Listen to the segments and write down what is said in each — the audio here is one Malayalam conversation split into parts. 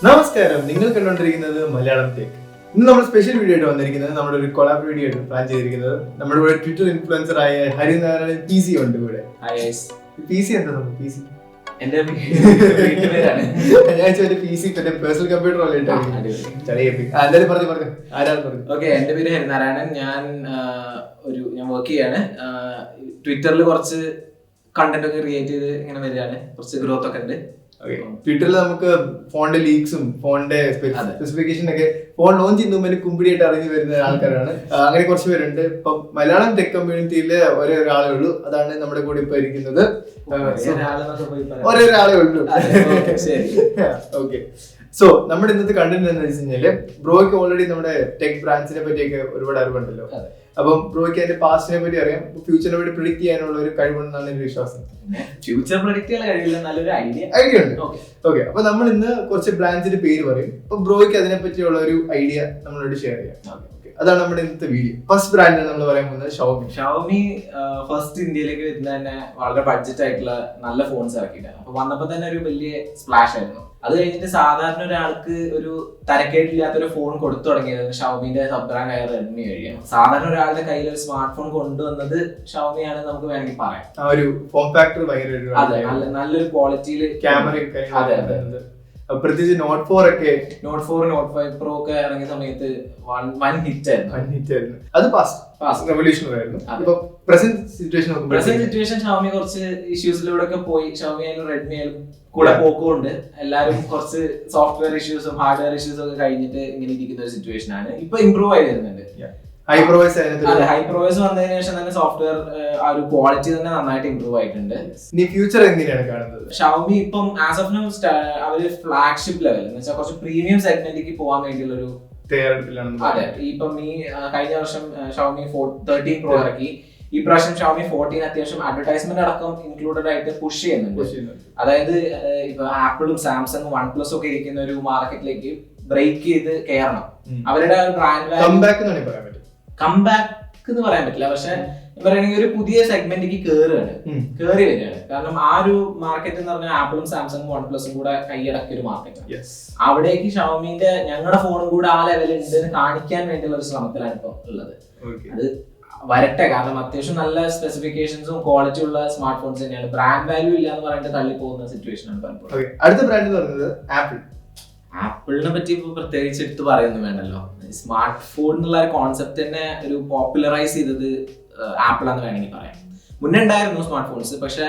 നമസ്കാരം, നിങ്ങൾ കണ്ടുകൊണ്ടിരിക്കുന്നത് മലയാളം ടെക്. ഇന്ന് നമ്മൾ സ്പെഷ്യൽ വീഡിയോ ആയിട്ട് വന്നിരിക്കുന്നത് നമ്മുടെ ഒരു കൊളാബ് വീഡിയോ ആയിട്ട് പ്ലാൻ ചെയ്തിരിക്കുന്നത് നമ്മുടെ ഇവിടെ ട്വിറ്റർ ഇൻഫ്ലുവൻസർ ആയ ഹരിനാരായണൻ PC ഉണ്ട് ഇവിടെ. PC എന്താ PC? എന്റെ വീട്ടുപേരാണ്. ഞാൻ PC പേഴ്സണൽ കമ്പ്യൂട്ടർ എന്തായാലും പറഞ്ഞു ആരാണ് പറഞ്ഞു. ഓക്കെ, എന്റെ പേര് ഹരിനാരായണൻ. ഞാൻ വർക്ക് ചെയ്യാണ്. ട്വിറ്ററിൽ കുറച്ച് കണ്ടന്റ് ഒക്കെ ക്രിയേറ്റ് ചെയ്ത് ഇങ്ങനെ വരികയാണ്. കുറച്ച് ഗ്രോത്ത് ഒക്കെ ഉണ്ട്. ട്വിറ്ററിൽ നമുക്ക് ഫോണിന്റെ ലീക്സും ഫോണിന്റെ സ്പെസിഫിക്കേഷൻ ഒക്കെ ഫോൺ ലോഞ്ച് ചെയ്യുന്ന മുമ്പ് കുമ്പിടിയായിട്ട് അറിഞ്ഞു വരുന്ന ആൾക്കാരാണ്. അങ്ങനെ കുറച്ച് പേരുണ്ട്. ഇപ്പം മലയാളം ടെക് കമ്മ്യൂണിറ്റിയില് ഒരേ ഉള്ളൂ. അതാണ് നമ്മുടെ കൂടെ ഇപ്പൊ ഇരിക്കുന്നത്. ഒരേ ഉള്ളൂ. ഓക്കെ, സോ നമ്മുടെ ഇന്നത്തെ കണ്ടന്റ് എന്ന് വെച്ച് കഴിഞ്ഞാല് ബ്രോയ്ക്ക് ഓൾറെഡി നമ്മുടെ ടെക് ബ്രാൻഡ്സിനെ പറ്റിയൊക്കെ ഒരുപാട് അറിവുണ്ടല്ലോ. അപ്പം ബ്രോയ്ക്ക് അതിന്റെ പാസ്റ്റിനെ പറ്റി അറിയാം, ഫ്യൂച്ചറിനെ പറ്റി പ്രിഡിക്ട് ചെയ്യാനുള്ള ഒരു കഴിവുണ്ടെന്നാണ് എന്റെ വിശ്വാസം. ഫ്യൂച്ചർ പ്രിഡിക്ട് ചെയ്യാൻ കഴിയില്ല, നല്ലൊരു ഐഡിയ ഉണ്ട്. ഓക്കെ, അപ്പൊ നമ്മൾ ഇന്ന് കുറച്ച് ബ്രാൻഡ്സിന്റെ പേര് പറയും. അപ്പൊ ബ്രോയ്ക്ക് അതിനെ പറ്റിയുള്ള ഒരു ഐഡിയ നമ്മളോട് ഷെയർ ചെയ്യാം. അതാണ് നമ്മുടെ ഇന്നത്തെ വീഡിയോ. ഫസ്റ്റ് ബ്രാൻഡ് നമ്മൾ പറയാൻ പോകുന്നത് ഷവോമി. ഫസ്റ്റ് ഇന്ത്യയിലേക്ക് വരുന്ന തന്നെ വളരെ ബഡ്ജറ്റ് ആയിട്ടുള്ള നല്ല ഫോൺസ് ഇറക്കിയിട്ടാണ്. അപ്പൊ വന്നപ്പോ തന്നെ ഒരു വലിയ സ്പ്ലാഷ് ആയിരുന്നു. അത് കഴിഞ്ഞിട്ട് സാധാരണ ഒരാൾക്ക് ഒരു തരക്കേടില്ലാത്തൊരു ഫോൺ കൊടുത്തു തുടങ്ങിയത് ഷവോമിന്റെ സബ് ബ്രാൻഡ് ആയ റെഡ്മി വഴിയാണ്. സാധാരണ ഒരാളുടെ കയ്യിൽ ഒരു സ്മാർട്ട് ഫോൺ കൊണ്ടുവന്നത് ഷവോമിയാണ് നമുക്ക് വേണമെങ്കിൽ പറയാം. ആ ഒരു ഫോം ഫാക്ടർ അതെ, നല്ലൊരു ക്വാളിറ്റിയിൽ ക്യാമറ. അതെ, പ്രത്യേകിച്ച് നോട്ട് 4 ഒക്കെ, നോട്ട് 4, നോട്ട് 5 Pro ഒക്കെ ഇറങ്ങിയ സമയത്ത് വൺ ഹിറ്റ് ആയിരുന്നു. അത് ഫാസ്റ്റ് റെവല്യൂഷണറി ആയിരുന്നു. ഇപ്പൊ പ്രസന്റ് സിറ്റുവേഷൻ ഷവോമി കുറച്ച് ഇഷ്യൂസിലൂടെ ഒക്കെ പോയി. ഷവോമി ആയാലും റെഡ്മി ആയാലും കൂടെ പോക്കുകൊണ്ട് എല്ലാവരും കുറച്ച് സോഫ്റ്റ്വെയർ ഇഷ്യൂസും ഹാർഡ്വെയർ ഇഷ്യൂസും ഒക്കെ കഴിഞ്ഞിട്ട് ഇങ്ങനെ ഇരിക്കുന്ന ഒരു സിറ്റുവേഷൻ ആണ്. ഇപ്പൊ ഇംപ്രൂവ് ആയി വരുന്നുണ്ട്. ഹൈ പ്രൊവൈസ് വന്നതിന് ശേഷം തന്നെ സോഫ്റ്റ്വെയർ ആ ഒരു ക്വാളിറ്റി തന്നെ നന്നായിട്ട് ഇംപ്രൂവ് ആയിട്ടുണ്ട്. ഫ്യൂച്ചർ എങ്ങനെയാണ് കാണുന്നത്? ഷവോമി ഇപ്പം ആസ് ഓഫ് നൗ അവര് ഫ്ലാഗ്ഷിപ്പ് ലെവൽ എന്ന് വെച്ചാൽ കുറച്ച് പ്രീമിയം സെഗ്മെന്റിലേക്ക് പോകാൻ വേണ്ടിയുള്ള ഒരു അതെ. ഇപ്പം ഈ കഴിഞ്ഞ വർഷം ഷവോമി 13 Pro ഇറക്കി. ഈ പ്രാവശ്യം ഷവോമി 14 അത്യാവശ്യം അഡ്വർടൈസ്മെന്റ് അടക്കം ഇൻക്ലൂഡഡ് ആയിട്ട് പുഷ് ചെയ്യുന്നുണ്ട്. അതായത് ഇപ്പൊ ആപ്പിളും സാംസങ്ങും OnePlus ഒക്കെ ഇരിക്കുന്ന ഒരു മാർക്കറ്റിലേക്ക് ബ്രേക്ക് ചെയ്ത് കയറണം. അവരുടെ ബ്രാൻഡ് കംബാക്ക് എന്ന് പറയാൻ പറ്റില്ല, പക്ഷെ പറയുകയാണെങ്കിൽ ഒരു പുതിയ സെഗ്മെന്റിലേക്ക് കയറി വരികയാണ്. കാരണം ആ ഒരു മാർക്കറ്റ് എന്ന് പറഞ്ഞാൽ ആപ്പിളും സാംസങ്ങും OnePlus കൂടെ കൈയടക്കിയ ഒരു മാർക്കറ്റാണ്. അവിടേക്ക് ഷവോമിന്റെ ഞങ്ങളുടെ ഫോണും കൂടെ ആ ലെവലിൽ ഉണ്ട് കാണിക്കാൻ വേണ്ടിയുള്ള ഒരു ശ്രമത്തിലാണ് ഇപ്പൊ ഉള്ളത്. അത് വരട്ടെ, കാരണം അത്യാവശ്യം നല്ല സ്പെസിഫിക്കേഷൻസും ക്വാളിറ്റി ഉള്ള സ്മാർട്ട് ഫോൺസ് തന്നെയാണ്. ബ്രാൻഡ് വാല്യൂ ഇല്ല എന്ന് പറഞ്ഞിട്ട് തള്ളി പോകുന്ന സിറ്റുവേഷൻ ആണ് പലപ്പോഴും. അടുത്ത ബ്രാൻഡ് എന്ന് പറയുന്നത് ആപ്പിളിനെ പറ്റി ഇപ്പൊ പ്രത്യേകിച്ച് എടുത്ത് പറയുന്നു വേണ്ടല്ലോ. സ്മാർട്ട് ഫോൺ എന്നുള്ള ഒരു കോൺസെപ്റ്റ് തന്നെ ഒരു പോപ്പുലറൈസ് ചെയ്തത് ആപ്പിളാന്ന് വേണമെങ്കിൽ പറയാം. മുന്നേ ഉണ്ടായിരുന്നു സ്മാർട്ട് ഫോൺസ്, പക്ഷെ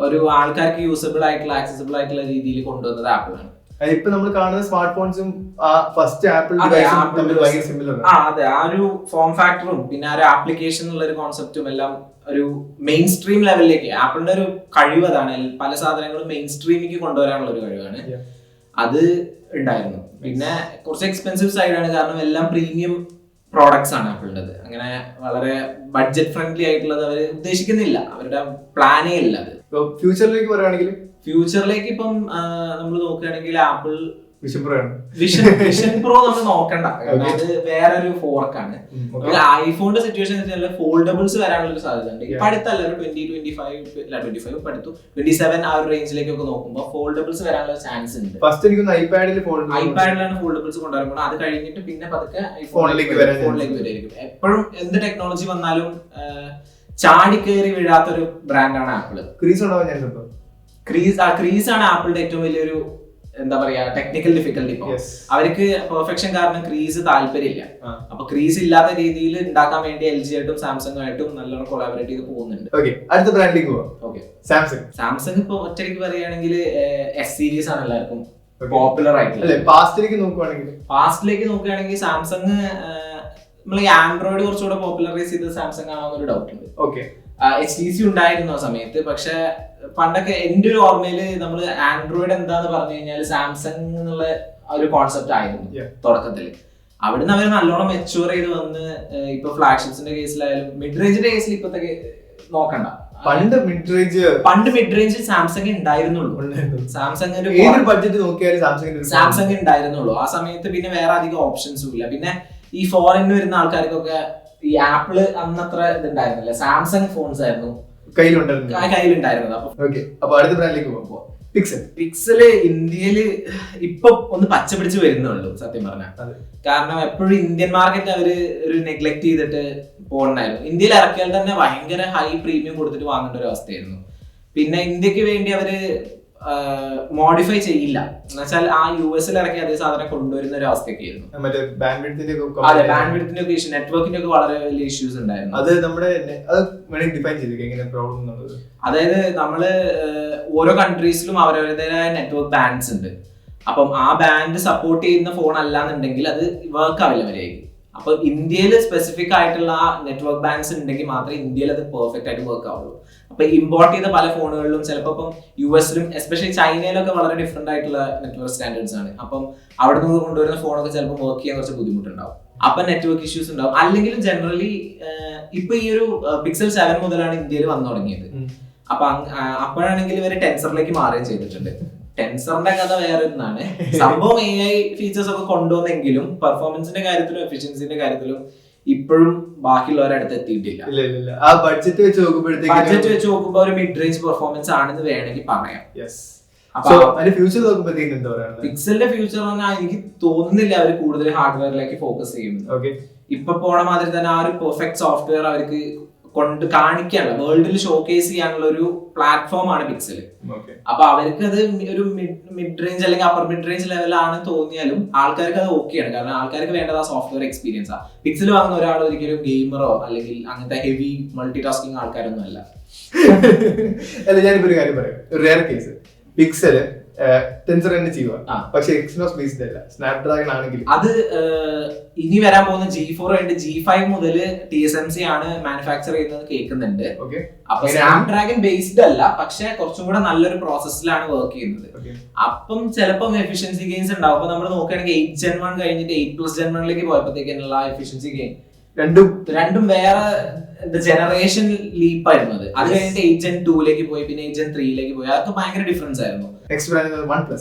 ഒരു ആൾക്കാർക്ക് യൂസബിൾ ആയിട്ടുള്ള ആക്സസിബിൾ ആയിട്ടുള്ള രീതിയിൽ കൊണ്ടുവന്നത് ആപ്പിളാണ്. ഇപ്പൊ നമ്മൾ കാണുന്ന സ്മാർട്ട് ഫോൺസും ഫസ്റ്റ് ആപ്പിൾ അതെ, ആ ഒരു ഫോം ഫാക്ടറും പിന്നെ ആ ഒരു ആപ്ലിക്കേഷൻ എന്നുള്ള ഒരു കോൺസെപ്റ്റും എല്ലാം ഒരു മെയിൻ സ്ട്രീം ലെവലിലേക്ക് ആപ്പിളിന്റെ ഒരു കഴിവ് അതാണ്. പല സാധനങ്ങളും മെയിൻ സ്ട്രീമിലേക്ക് കൊണ്ടുവരാനുള്ള ഒരു കഴിവാണ്. അത് ഉണ്ടായിരുന്നു. പിന്നെ കുറച്ച് എക്സ്പെൻസീവ് സൈഡാണ്, കാരണം എല്ലാം പ്രീമിയം പ്രോഡക്ട്സ് ആണ് ആപ്പിളിൻ്റെത്. അങ്ങനെ വളരെ ബഡ്ജറ്റ് ഫ്രണ്ട്ലി ആയിട്ടുള്ളത് അവർ ഉദ്ദേശിക്കുന്നില്ല, അവരുടെ പ്ലാനേ ഇല്ല. അത് ഫ്യൂച്ചറിലേക്ക് പറയുകയാണെങ്കിൽ ഇപ്പം നമ്മൾ നോക്കുകയാണെങ്കിൽ ആപ്പിൾ വിഷൻ പ്രോ നമ്മൾ നോക്കണ്ട, അത് വേറൊരു ഫോർക്കാണ്. ഐഫോണിന്റെ സിറ്റുവേഷൻ ഫോൾഡബിൾസ് വരാനുള്ള ഒരു സാധ്യത ഉണ്ട്. ഇപ്പൊ അടുത്തല്ല, ഒരു 2025 ഇപ്പൊ അടുത്തു 27 ആ ഒരു റേഞ്ചിലേക്കൊക്കെ നോക്കുമ്പോൾ ഫോൾഡബിൾസ് വരാനുള്ള ചാൻസ് ഉണ്ട്. ഐപാഡിലാണ് ഫോൾഡബിൾസ് കൊണ്ടുവരുമ്പോൾ അത് കഴിഞ്ഞിട്ട് പിന്നെ പതുക്കെ ഫോണിലേക്ക് വരായിരിക്കും. എപ്പോഴും എന്ത് ടെക്നോളജി വന്നാലും ചാടിക്കേറി വീഴാത്തൊരു ബ്രാൻഡാണ് ആപ്പിള്. ക്രീസ് ആണ് ആപ്പിളിന്റെ ഏറ്റവും വലിയൊരു എന്താ പറയാ ടെക്നിക്കൽ ഡിഫിക്കൽട്ടി. ഇപ്പൊ അവർക്ക് പെർഫെക്ഷൻ കാരണം ക്രീസ് താല്പര്യമില്ല. അപ്പൊ ക്രീസ് ഇല്ലാത്ത രീതിയിൽ ഉണ്ടാക്കാൻ വേണ്ടി LG ആയിട്ടും സാംസങ് ആയിട്ടും നല്ലോണം കൊളാബറേറ്റ് ചെയ്ത് പോകുന്നുണ്ട്. അടുത്ത ബ്രാൻഡിലേക്ക് സാംസങ് ഇപ്പൊ ഒറ്റയ്ക്ക് പറയുകയാണെങ്കിൽ S സീരീസ് ആണ് എല്ലാവർക്കും പോപ്പുലർ ആയിട്ടുള്ളത്. പാസ്റ്റിലേക്ക് നോക്കുകയാണെങ്കിൽ സാംസങ് നമ്മൾ ഈ ആൻഡ്രോയിഡ് കുറച്ചുകൂടെ പോപ്പുലറൈസ് ചെയ്ത് സാംസങ് ആണോ എന്നൊരു ഡൗട്ട് ഉണ്ട്. HTC ഉണ്ടായിരുന്നു ആ സമയത്ത്, പക്ഷെ പണ്ടൊക്കെ എന്റെ ഒരു ഓർമ്മയില് നമ്മള് ആൻഡ്രോയിഡ് എന്താന്ന് പറഞ്ഞു കഴിഞ്ഞാൽ സാംസങ് എന്നുള്ള ഒരു കോൺസെപ്റ്റ് ആയിരുന്നു തുടക്കത്തില്. അവിടുന്ന് അവർ നല്ലോണം മെച്ചൂർ ചെയ്ത് വന്ന് ഇപ്പൊ ഫ്ലാഗ്ഷിപ്സിന്റെ കേസിലായാലും മിഡ് റേഞ്ചിന്റെ കേസിൽ ഇപ്പത്തെ നോക്കണ്ട. പണ്ട് മിഡ് റേഞ്ച് സാംസങ് ഉണ്ടായിരുന്നുള്ളൂ. സാംസങ് ഉണ്ടായിരുന്നുള്ളൂ ആ സമയത്ത്. പിന്നെ വേറെ അധികം ഓപ്ഷൻസും ഇല്ല. പിന്നെ ഈ ഫോറിന് വരുന്ന ആൾക്കാർക്കൊക്കെ ഈ ആപ്പിള് അന്നത്ര ഇതുണ്ടായിരുന്നില്ല, സാംസങ് ഫോൺസ് ആയിരുന്നു കയ്യിലുണ്ടായിരുന്നത്. അപ്പൊ അടുത്ത ബ്രാൻഡിലേക്ക് പോകുമ്പോ പിക്സല് ഇന്ത്യയില് ഇപ്പൊ ഒന്ന് പച്ച പിടിച്ച് വരുന്നുള്ളൂ സത്യം പറഞ്ഞാൽ. കാരണം എപ്പോഴും ഇന്ത്യൻ മാർക്കറ്റ് അവര് ഒരു നെഗ്ലക്ട് ചെയ്തിട്ട് പോകണ്ടായിരുന്നു. ഇന്ത്യയിൽ ഇറക്കിയാൽ തന്നെ ഭയങ്കര ഹൈ പ്രീമിയം കൊടുത്തിട്ട് വാങ്ങേണ്ട ഒരു അവസ്ഥയായിരുന്നു. പിന്നെ ഇന്ത്യക്ക് വേണ്ടി അവര് മോഡിഫൈ ചെയ്യില്ല എന്നുവെച്ചാൽ ആ US ഇറക്കിയ അതേ സാധനം കൊണ്ടുവരുന്ന ഒരു അവസ്ഥയൊക്കെ ആയിരുന്നു. അതെ, ബാൻഡ്വിഡ്ത്തിന്റെ ഒക്കെ ഇഷ്യൂ, നെറ്റ്വർക്കിന്റെ ഒക്കെ വളരെ വലിയ ഇഷ്യൂസ് ഉണ്ടായിരുന്നു. അതായത് നമ്മള് ഓരോ കൺട്രീസിലും അവരവരുടേതായ നെറ്റ്വർക്ക് ബാൻഡ്സ് ഉണ്ട്. അപ്പം ആ ബാൻഡ് സപ്പോർട്ട് ചെയ്യുന്ന ഫോൺ അല്ലാന്നുണ്ടെങ്കിൽ അത് വർക്ക് ആവില്ല മര്യാദയ്ക്ക്. അപ്പൊ ഇന്ത്യയിൽ സ്പെസിഫിക് ആയിട്ടുള്ള ആ നെറ്റ്വർക്ക് ബാൻഡ്സ് ഉണ്ടെങ്കിൽ മാത്രമേ ഇന്ത്യയിൽ അത് പെർഫെക്റ്റ് ആയിട്ട് വർക്ക് ആവുള്ളൂ. അപ്പൊ ഇമ്പോർട്ട് ചെയ്ത പല ഫോണുകളിലും ചിലപ്പോൾ ഇപ്പം US-ലും എസ്പെഷ്യലി ചൈനയിലൊക്കെ വളരെ ഡിഫറെന്റ് ആയിട്ടുള്ള നെറ്റ്വർക്ക് സ്റ്റാൻഡേർഡ്സ് ആണ്. അപ്പം അവിടെ നിന്ന് കൊണ്ടുവരുന്ന ഫോണൊക്കെ ചിലപ്പോൾ വർക്ക് ചെയ്യാൻ കുറച്ച് ബുദ്ധിമുട്ടുണ്ടാവും. അപ്പൊ നെറ്റ്വർക്ക് ഇഷ്യൂസ് ഉണ്ടാവും. അല്ലെങ്കിൽ ജനറലി ഇപ്പൊ ഈ ഒരു Pixel 7 മുതലാണ് ഇന്ത്യയിൽ വന്നു തുടങ്ങിയത്. അപ്പൊ അപ്പോഴാണെങ്കിൽ ഇവര് ടെൻസറിലേക്ക് മാറുകയും ചെയ്തിട്ടുണ്ട്. ടെൻസറിന്റെ കഥ വേറെ ഒന്നാണ്. സംഭവം AI ഫീച്ചേഴ്സ് ഒക്കെ കൊണ്ടുവന്നെങ്കിലും പെർഫോമൻസിന്റെ കാര്യത്തിലും എഫിഷ്യൻസിന്റെ കാര്യത്തിലും ഇപ്പോഴും ബാക്കിയുള്ളവരുടെ അടുത്ത് എത്തിയിട്ടില്ല. ബഡ്ജറ്റ് വെച്ച് നോക്കുമ്പോൾ ഒരു മിഡ് റേഞ്ച് പെർഫോമൻസ് ആണെന്ന് വേണമെങ്കിൽ പറയാം. പിക്സലിന്റെ ഫ്യൂച്ചർ പറഞ്ഞാൽ എനിക്ക് തോന്നുന്നില്ല അവർ കൂടുതൽ ഹാർഡ്വെയറിലേക്ക് ഫോക്കസ് ചെയ്യുന്നത്. ഇപ്പൊ പോണ മാതിരി തന്നെ ആ ഒരു പെർഫെക്റ്റ് സോഫ്റ്റ്വെയർ അവർക്ക് കൊണ്ട് കാണിക്കാനുള്ള, വേൾഡിൽ ഷോക്കേസ് ചെയ്യാനുള്ള ഒരു പ്ലാറ്റ്ഫോമാണ് പിക്സല്. അപ്പൊ അവർക്ക് അത് ഒരു മിഡ് റേഞ്ച് അല്ലെങ്കിൽ അപ്പർ മിഡ് റേഞ്ച് ലെവലാണ് തോന്നിയാലും ആൾക്കാർക്ക് അത് ഓക്കെയാണ്. കാരണം ആൾക്കാർക്ക് വേണ്ടത് ആ സോഫ്റ്റ്വെയർ എക്സ്പീരിയൻസ് ആ. പിക്സൽ വാങ്ങുന്ന ഒരാൾ ഒരിക്കലും ഗെയിമറോ അല്ലെങ്കിൽ അങ്ങനത്തെ ഹെവി മൾട്ടി ടാസ്കിങ് ആൾക്കാരൊന്നും അല്ല. ഞാനിപ്പോ ഒരു കാര്യം പറയാം, ഒരു റെയർ കേസ്. പിക്സല് ടെൻസർ തന്നെ ചെയ്യുക, പക്ഷെ എക്സിനോസ് ബേസ്ഡ് അല്ല, സ്നാപ്ഡ്രാഗൺ ആണെങ്കിൽ അത് ഇനി വരാൻ പോകുന്ന G4 ഉണ്ട്. G5 മുതൽ TSMC ആണ് മാനുഫാക്ചർ ചെയ്യുന്നത് കേൾക്കുന്നുണ്ട്. അപ്പൊ സ്നാപ്ഡ്രാഗൺ ബേസ്ഡ് അല്ല, പക്ഷെ കുറച്ചും കൂടെ നല്ലൊരു പ്രോസസ്സിലാണ് വർക്ക് ചെയ്യുന്നത്. അപ്പം ചിലപ്പം എഫിഷ്യൻസി ഗെയിൻസ് ഉണ്ടാവും. അപ്പൊ നമ്മൾ നോക്കുകയാണെങ്കിൽ 8 Gen 1 കഴിഞ്ഞിട്ട് 8+ Gen 1ലേക്ക് പോയപ്പോഴത്തേക്കുള്ള എഫിഷ്യൻസി ഗെയിൻ രണ്ടും വേറെ ജനറേഷൻ ലീപ്പ് ആയിരുന്നു. അത് കഴിഞ്ഞിട്ട് 8 Gen 2ലേക്ക് പോയി, പിന്നെ 8 Gen 3ലേക്ക് പോയി. അതൊക്കെ ഭയങ്കര ഡിഫറൻസ് ആയിരുന്നു.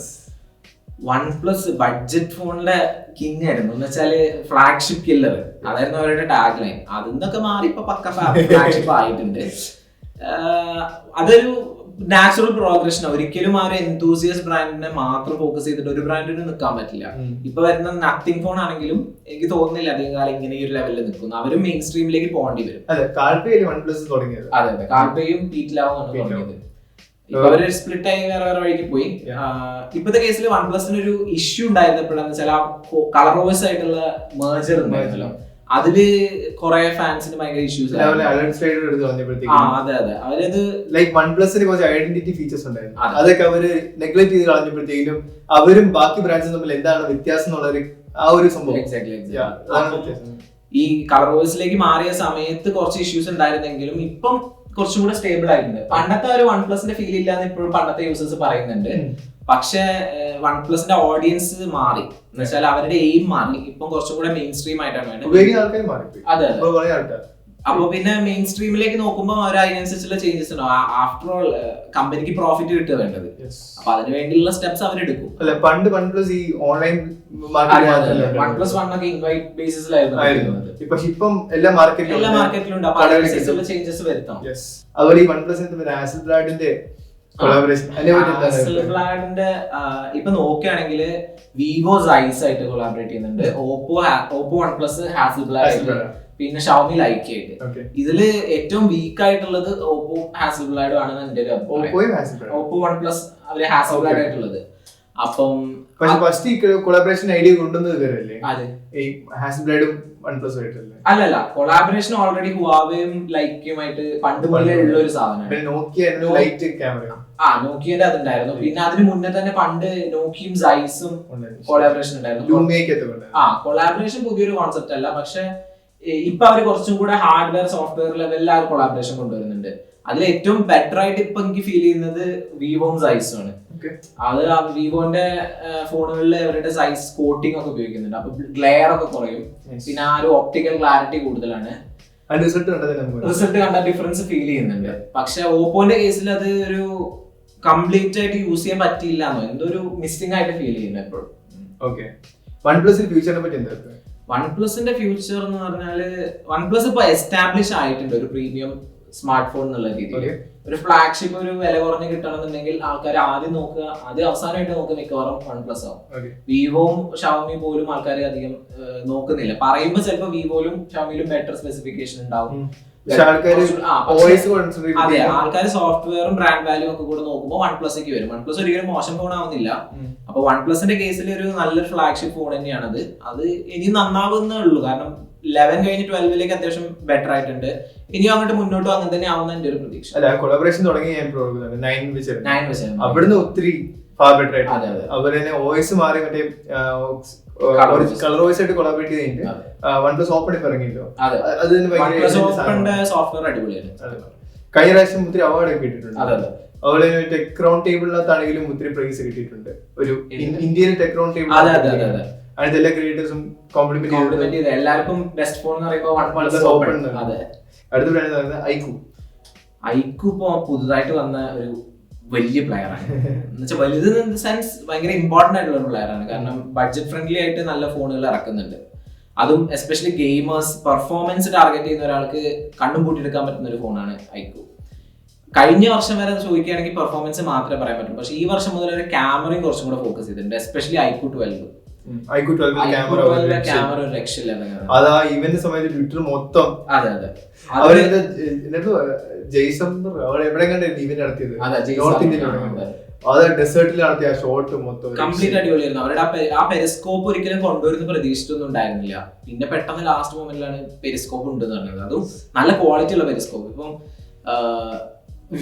OnePlus ബഡ്ജറ്റ് ഫോണിന്റെ കിങ് ആയിരുന്നു. എന്ന് വെച്ചാല് ഫ്ലാഗ്ഷിപ്പ് കില്ലർ, അതായിരുന്നു അവരുടെ ടാഗ് ലൈൻ. അതിന്നൊക്കെ മാറി ഇപ്പൊ പക്ക ഫ്ലാഗ്ഷിപ്പ് ആയിട്ടുണ്ട്. അതൊരു നാച്ചുറൽ പ്രോഗ്രഷൻ. ഒരിക്കലും ആ ഒരു എന്തൂസിയസ് ബ്രാൻഡിനെ മാത്രം ഫോക്കസ് ചെയ്തിട്ട് ഒരു ബ്രാൻഡിന് നിൽക്കാൻ പറ്റില്ല. ഇപ്പൊ വരുന്ന നത്തിങ് ഫോൺ ആണെങ്കിലും എനിക്ക് തോന്നുന്നില്ല അധികം കാലം ഇങ്ങനെ ഒരു ലെവലിൽ നിൽക്കുന്നു. അവരും മെയിൻ സ്ട്രീമിലേക്ക് പോകേണ്ടി വരും. അതെ, അതെ, കാർപ്പയും പീറ്റിലാവും തുടങ്ങിയത്. ഇപ്പൊ അവര് സ്പ്ലിറ്റ് ആയി വേറെ വേറെ വഴിക്ക് പോയി. ഇപ്പോഴത്തെ കേസിൽ OnePlusന് ഒരു ഇഷ്യൂ ഉണ്ടായിരുന്നപ്പോഴാന്ന് വെച്ചാൽ ആ കളർ വോയിസ് ആയിട്ടുള്ള മെർജർ ഉണ്ടായിരുന്നല്ലോ, അതില് കുറെ ഫാൻസിന് ഭയങ്കര ഇഷ്യൂസ്. അതെ അതെ, അവരത് ലൈക്ക് OnePlusന് കുറച്ച് ഐഡന്റിറ്റി ഫീച്ചേഴ്സ് ഉണ്ടായിരുന്നു, അതൊക്കെ അവര് നെഗ്ലക്ട് ചെയ്ത് കളഞ്ഞപ്പോഴത്തേക്കും അവരും ബാക്കി ബ്രാൻഡ്സും തമ്മിൽ എന്താണ് വ്യത്യാസം എന്നുള്ള ആ ഒരു സംഭവം. ഈ കളർ വോയിസിലേക്ക് മാറിയ സമയത്ത് കുറച്ച് ഇഷ്യൂസ് ഉണ്ടായിരുന്നെങ്കിലും ഇപ്പം കുറച്ചും കൂടെ സ്റ്റേബിൾ ആയിട്ടുണ്ട്. പണ്ടത്തെ ഒരു OnePlusന്റെ ഫീൽ ഇല്ലാന്ന് ഇപ്പോഴും പണ്ടത്തെ യൂസേഴ്സ് പറയുന്നുണ്ട്. പക്ഷെ OnePlusന്റെ ഓഡിയൻസ് മാറി, എന്ന് വെച്ചാൽ അവരുടെ എയിം മാറി. ഇപ്പം കുറച്ചും കൂടെ മെയിൻ സ്ട്രീം ആയിട്ടാണ് വേണ്ടത്. അതെ, അപ്പൊ പിന്നെ മെയിൻ സ്ട്രീമിലേക്ക് നോക്കുമ്പോൾ അവർ അതിനനുസരിച്ചുള്ള ചേഞ്ചസ് ഉണ്ടാവും. ആഫ്റ്റർ ഓൾ കമ്പനിക്ക് പ്രോഫിറ്റ് കിട്ടുക വേണ്ടത്. അപ്പൊ അതിന് വേണ്ടിയുള്ള സ്റ്റെപ്സ് അവരെടുക്കും. പണ്ട് OnePlus ഈ ഓൺലൈൻ OnePlus 1 ഒക്കെ ഇൻവൈറ്റ് ബേസിസിലായിരുന്നു. പക്ഷെ ഇപ്പം എല്ലാ മാർക്കറ്റിലും ഉണ്ട്. അപ്പൊ അതിനനുസരിച്ചുള്ള ചേഞ്ചസ് വരുത്താം. അതുപോലെ ഈ OnePlusന്റെ ഹാസൽബ്ലാഡിന്റെ ഇപ്പൊ നോക്കുകയാണെങ്കിൽ വിവോ സൈസ് ആയിട്ട് കൊളാബറേറ്റ് ചെയ്യുന്നുണ്ട്. ഓപ്പോ OnePlus ഹാസൽബ്ലാഡ്, പിന്നെ ഷവമി ലൈക്ക് ആയിട്ട്. ഇതില് ഏറ്റവും വീക്ക് ആയിട്ടുള്ളത് ഓപ്പോ ഹാസൽബ്ലാഡ് ആണെന്ന് എന്റെ ഒരു അഭിപ്രായം. ഓപ്പോ OnePlus അവര് ഹാസൽബ്ലാഡ് ആയിട്ടുള്ളത്. അപ്പം ഫസ്റ്റ് കൊളാബറേഷൻ ഐഡിയ കൊണ്ടുവന്നത് ഹാസൽബ്ലാഡും OnePlus ആയിട്ടല്ലേ? അല്ലല്ല, കൊളാബറേഷൻ ഓൾറെഡി ഹുവാവേയും ലൈക്കുമായിട്ട് പണ്ട് മുതലേ ഉള്ള ഒരു സാധനമാണ്. നോക്കിയന്റെ അതുണ്ടായിരുന്നു. പിന്നെ അതിന് മുന്നേ തന്നെ പണ്ട് നോക്കിയും സൈസും കൊളാബറേഷൻ ഉണ്ടായിരുന്നു. കൊളാബറേഷൻ പുതിയൊരു കോൺസെപ്റ്റ് അല്ല, പക്ഷെ ഇപ്പൊ അവര് കുറച്ചും കൂടെ ഹാർഡ്വെയർ സോഫ്റ്റ്വെയർ ലെവലിൽ ആ കൊളാബറേഷൻ കൊണ്ടുവരുന്നുണ്ട്. അതിൽ ഏറ്റവും ബെറ്റർ ആയിട്ട് ഇപ്പൊ എനിക്ക് ഫീൽ ചെയ്യുന്നത് വിവോയും സൈസും ആണ്. അത് വിവോന്റെ ഫോണുകളിൽ അവരുടെ സൈസ് കോട്ടിംഗ് ഒക്കെ ഉപയോഗിക്കുന്നുണ്ട്. അപ്പൊ ഗ്ലെയർ ഒക്കെ കുറയും, പിന്നെ ആ ഒരു ഒപ്റ്റിക്കൽ ക്ലാരിറ്റി കൂടുതലാണ്. റിസൾട്ട് കണ്ട ഡിഫറൻസ് ഫീൽ ചെയ്യുന്നുണ്ട്. പക്ഷെ ഓപ്പോന്റെ കേസിൽ അത് ഒരു കംപ്ലീറ്റ് ആയിട്ട് യൂസ് ചെയ്യാൻ പറ്റിയില്ല എന്നോ എന്തോ ഒരു മിസ്സിംഗ് ആയിട്ട് ഫീൽ ചെയ്യുന്നു എപ്പോഴും. OnePlusന്റെ ഫ്യൂച്ചർ എന്ന് പറഞ്ഞാല് OnePlus ഇപ്പൊ എസ്റ്റാബ്ലിഷ് ആയിട്ടുണ്ട് ഒരു പ്രീമിയം സ്മാർട്ട് ഫോൺ എന്നുള്ള രീതിയിൽ. ഒരു ഫ്ലാഗ്ഷിപ്പ് ഒരു വില കുറഞ്ഞ് കിട്ടണമെന്നുണ്ടെങ്കിൽ ആൾക്കാർ ആദ്യം അവസാനമായിട്ട് നോക്കുക മിക്കവാറും OnePlus ആവും. വിവോയും ഷവമി പോലും ആൾക്കാർ അധികം നോക്കുന്നില്ല. പറയുമ്പോൾ ചിലപ്പോൾ വിവോയിലും ഷവമിയിലും ബെറ്റർ സ്പെസിഫിക്കേഷൻ ഉണ്ടാവും. അതെ, ആൾക്കാർ സോഫ്റ്റ്വെയറും ബ്രാൻഡ് വാല്യൂ ഒക്കെ കൂടെ നോക്കുമ്പോൾ OnePlusക്ക് വരും. OnePlus ഒരിക്കലും മോശം ഫോൺ ആവുന്നില്ല. അപ്പൊ OnePlusന്റെ കേസിൽ ഒരു നല്ലൊരു ഫ്ലാഗ്ഷിപ്പ് ഫോൺ തന്നെയാണത്. അത് ഇനി നന്നാവുന്നേ ഉള്ളൂ. കാരണം 11 കഴിഞ്ഞ് 12ലേക്ക് അത്യാവശ്യം ബെറ്റർ ആയിട്ടുണ്ട്. ഇനിയും അങ്ങോട്ട് മുന്നോട്ടും അങ്ങനെ തന്നെ ആവുന്ന എന്റെ ഒരു പ്രതീക്ഷ. കൊളാബറേഷൻ തുടങ്ങി അവിടുന്ന് ഒത്തിരി ഫാർ ബെറ്റർ ആയിട്ട് അതുപോലെ തന്നെ OS മാറി മറ്റേ കളർ വോയിസ് ആയിട്ട് കൊളാബറേറ്റ് ചെയ്തിട്ട് OnePlus ഓപ്പൺ ഇറങ്ങിയല്ലോ. സോഫ്റ്റ്വെയർ അടിപൊളിയാണ്. കഴിഞ്ഞ പ്രാവശ്യം ഒത്തിരി അവാർഡ് ഒക്കെ കിട്ടിയിട്ടുണ്ട്. അതുപോലെ ടെക് റൗണ്ട് ടേബിളിനകത്താണെങ്കിലും ഒത്തിരി പ്രൈസ് കിട്ടിയിട്ടുണ്ട്. ഒരു ഇന്ത്യയിൽ ടെക് റൗണ്ട് ടേബിൾ അതിന്റെ എല്ലാ ക്രിയേറ്റേഴ്സും കോംപ്ലിമെന്റ് ചെയ്ത് എല്ലാവർക്കും ബെസ്റ്റ് ഫോൺ എന്ന് പറയുമ്പോൾ OnePlus ഓപ്പൺ. അടുത്ത ബ്രാൻഡ് ഐക്യു. ഐക്യു ഇപ്പൊ പുതുതായിട്ട് വന്ന ഒരു വലിയ പ്ലെയർ ആണ്. എന്നുവെച്ചാൽ വലുത് ഇൻ ദ സെൻസ് ഭയങ്കര ഇമ്പോർട്ടന്റ് ആയിട്ടുള്ള ഒരു പ്ലെയർ ആണ്. കാരണം ബഡ്ജറ്റ് ഫ്രണ്ട്ലി ആയിട്ട് നല്ല ഫോണുകൾ ഇറക്കുന്നുണ്ട്. അതും എസ്പെഷ്യലി ഗെയിമേഴ്സ്, പെർഫോമൻസ് ടാർഗറ്റ് ചെയ്യുന്ന ഒരാൾക്ക് കണ്ണും പൂട്ടിയെടുക്കാൻ പറ്റുന്ന ഒരു ഫോണാണ് ഐക്യു. കഴിഞ്ഞ വർഷം വരെ ചോദിക്കുകയാണെങ്കിൽ പെർഫോമൻസ് മാത്രമേ പറയാൻ പറ്റും. പക്ഷേ ഈ വർഷം മുതൽ ഒരു ക്യാമറയും കുറച്ചും കൂടെ ഫോക്കസ് ചെയ്തിട്ടുണ്ട്. എസ്പെഷ്യലി ഐക്യു 12 ക്യാമറ ഒരു രക്ഷയില്ല. അതാ ഇവന്റ് സമയത്ത് ട്വിറ്റർ മൊത്തം എവിടെ കണ്ടായിരുന്നു ഇവന്റ് നടത്തിയത്? നോർത്ത് ഇന്ത്യയിലാണ്. അത് ഡെസേർട്ടിൽ നടത്തിയ ഷോട്ട് മൊത്തം കംപ്ലീറ്റ് അടിപൊളിയായിരുന്നു. അവരുടെ ആ പെരിസ്കോപ്പ് ഒരിക്കലും കൊണ്ടുവരുന്ന പ്രതീക്ഷിച്ചൊന്നും ഉണ്ടായിരുന്നില്ല. പിന്നെ പെട്ടെന്ന് ലാസ്റ്റ് മൊമെന്റിലാണ് പെരിസ്കോപ്പ് ഉണ്ടെന്ന് പറഞ്ഞത്. അതും നല്ല ക്വാളിറ്റി ഉള്ള പെരിസ്കോപ്പ്. ഇപ്പം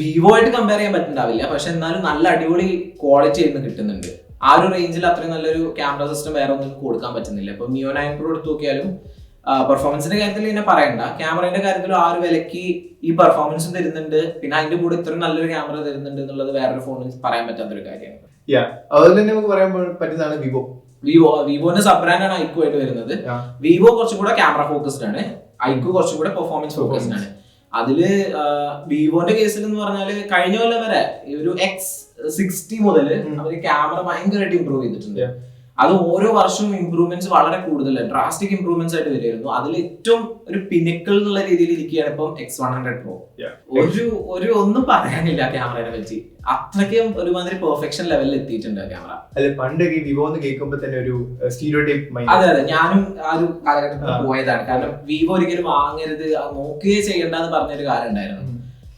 വിവോ ആയിട്ട് കമ്പയർ ചെയ്യാൻ പറ്റുന്നുണ്ടാവില്ല, പക്ഷെ എന്നാലും നല്ല അടിപൊളി ക്വാളിറ്റി ആയിരുന്നു കിട്ടുന്നുണ്ട്. ആ ഒരു റേഞ്ചിൽ അത്രയും നല്ലൊരു ക്യാമറ സിസ്റ്റം വേറെ ഒന്നും കൊടുക്കാൻ പറ്റുന്നില്ല. ഇപ്പൊ Mio 9 Pro എടുത്ത് നോക്കിയാലും പെർഫോമൻസിന്റെ കാര്യത്തിൽ പിന്നെ പറയണ്ട, ക്യാമറയുടെ കാര്യത്തിൽ ആ ഒരു വിലക്ക് ഈ പെർഫോമൻസും തരുന്നുണ്ട്, പിന്നെ അതിന്റെ കൂടെ ഇത്രയും നല്ലൊരു ക്യാമറ തരുന്നുണ്ട് എന്നുള്ളത് വേറൊരു ഫോണിൽ പറയാൻ പറ്റാത്തൊരു കാര്യമാണ്. അതുപോലെ തന്നെ നമുക്ക് പറയാൻ പറ്റുന്നതാണ് വിവോന്റെ സബ് ബ്രാൻഡാണ് ഐക്യു ആയിട്ട് വരുന്നത്. വിവോ കുറച്ചും കൂടെ ക്യാമറ ഫോക്കസ്ഡ് ആണ്, ഐക്യു കുറച്ചും കൂടെ പെർഫോമൻസ് ഫോക്കസ്ഡ് ആണ്. അതില് വിവോന്റെ കേസിൽ എന്ന് പറഞ്ഞാല് കഴിഞ്ഞ കൊല്ലം വരെ ഒരു X60 മുതൽ അവര് ക്യാമറ ഭയങ്കരമായിട്ട് ഇമ്പ്രൂവ് ചെയ്തിട്ടുണ്ട്. അത് ഓരോ വർഷവും ഇമ്പ്രൂവ്മെന്റ്സ് വളരെ കൂടുതലാണ്, ഡ്രാസ്റ്റിക് ഇമ്പ്രൂവ്മെന്റ്സ് ആയിട്ട് വരികയായിരുന്നു. അതിൽ ഏറ്റവും ഒരു പിനിക്കിൾ എന്നുള്ള രീതിയിൽ ഇരിക്കുകയാണ് ഇപ്പം X100 Pro. ഒരു ഒന്നും പറയാനില്ല ക്യാമറയെ പറ്റി. അത്രയ്ക്കും ഒരുമാതിരി പെർഫെക്ഷൻ ലെവലിൽ എത്തിയിട്ടുണ്ട് ക്യാമറ. അല്ലെ പണ്ട് വിവോ എന്ന് കേൾക്കുമ്പോൾ തന്നെ ഒരു സ്റ്റീരിയോടൈപ്പ്. അതെ, ഞാനും ആ ഒരു കാലഘട്ടത്തിൽ പോയതാണ്. കാരണം വിവോ ഒരിക്കലും വാങ്ങരുത്, നോക്കുകയോ ചെയ്യേണ്ടെന്ന് പറഞ്ഞൊരു കാര്യം ഉണ്ടായിരുന്നു.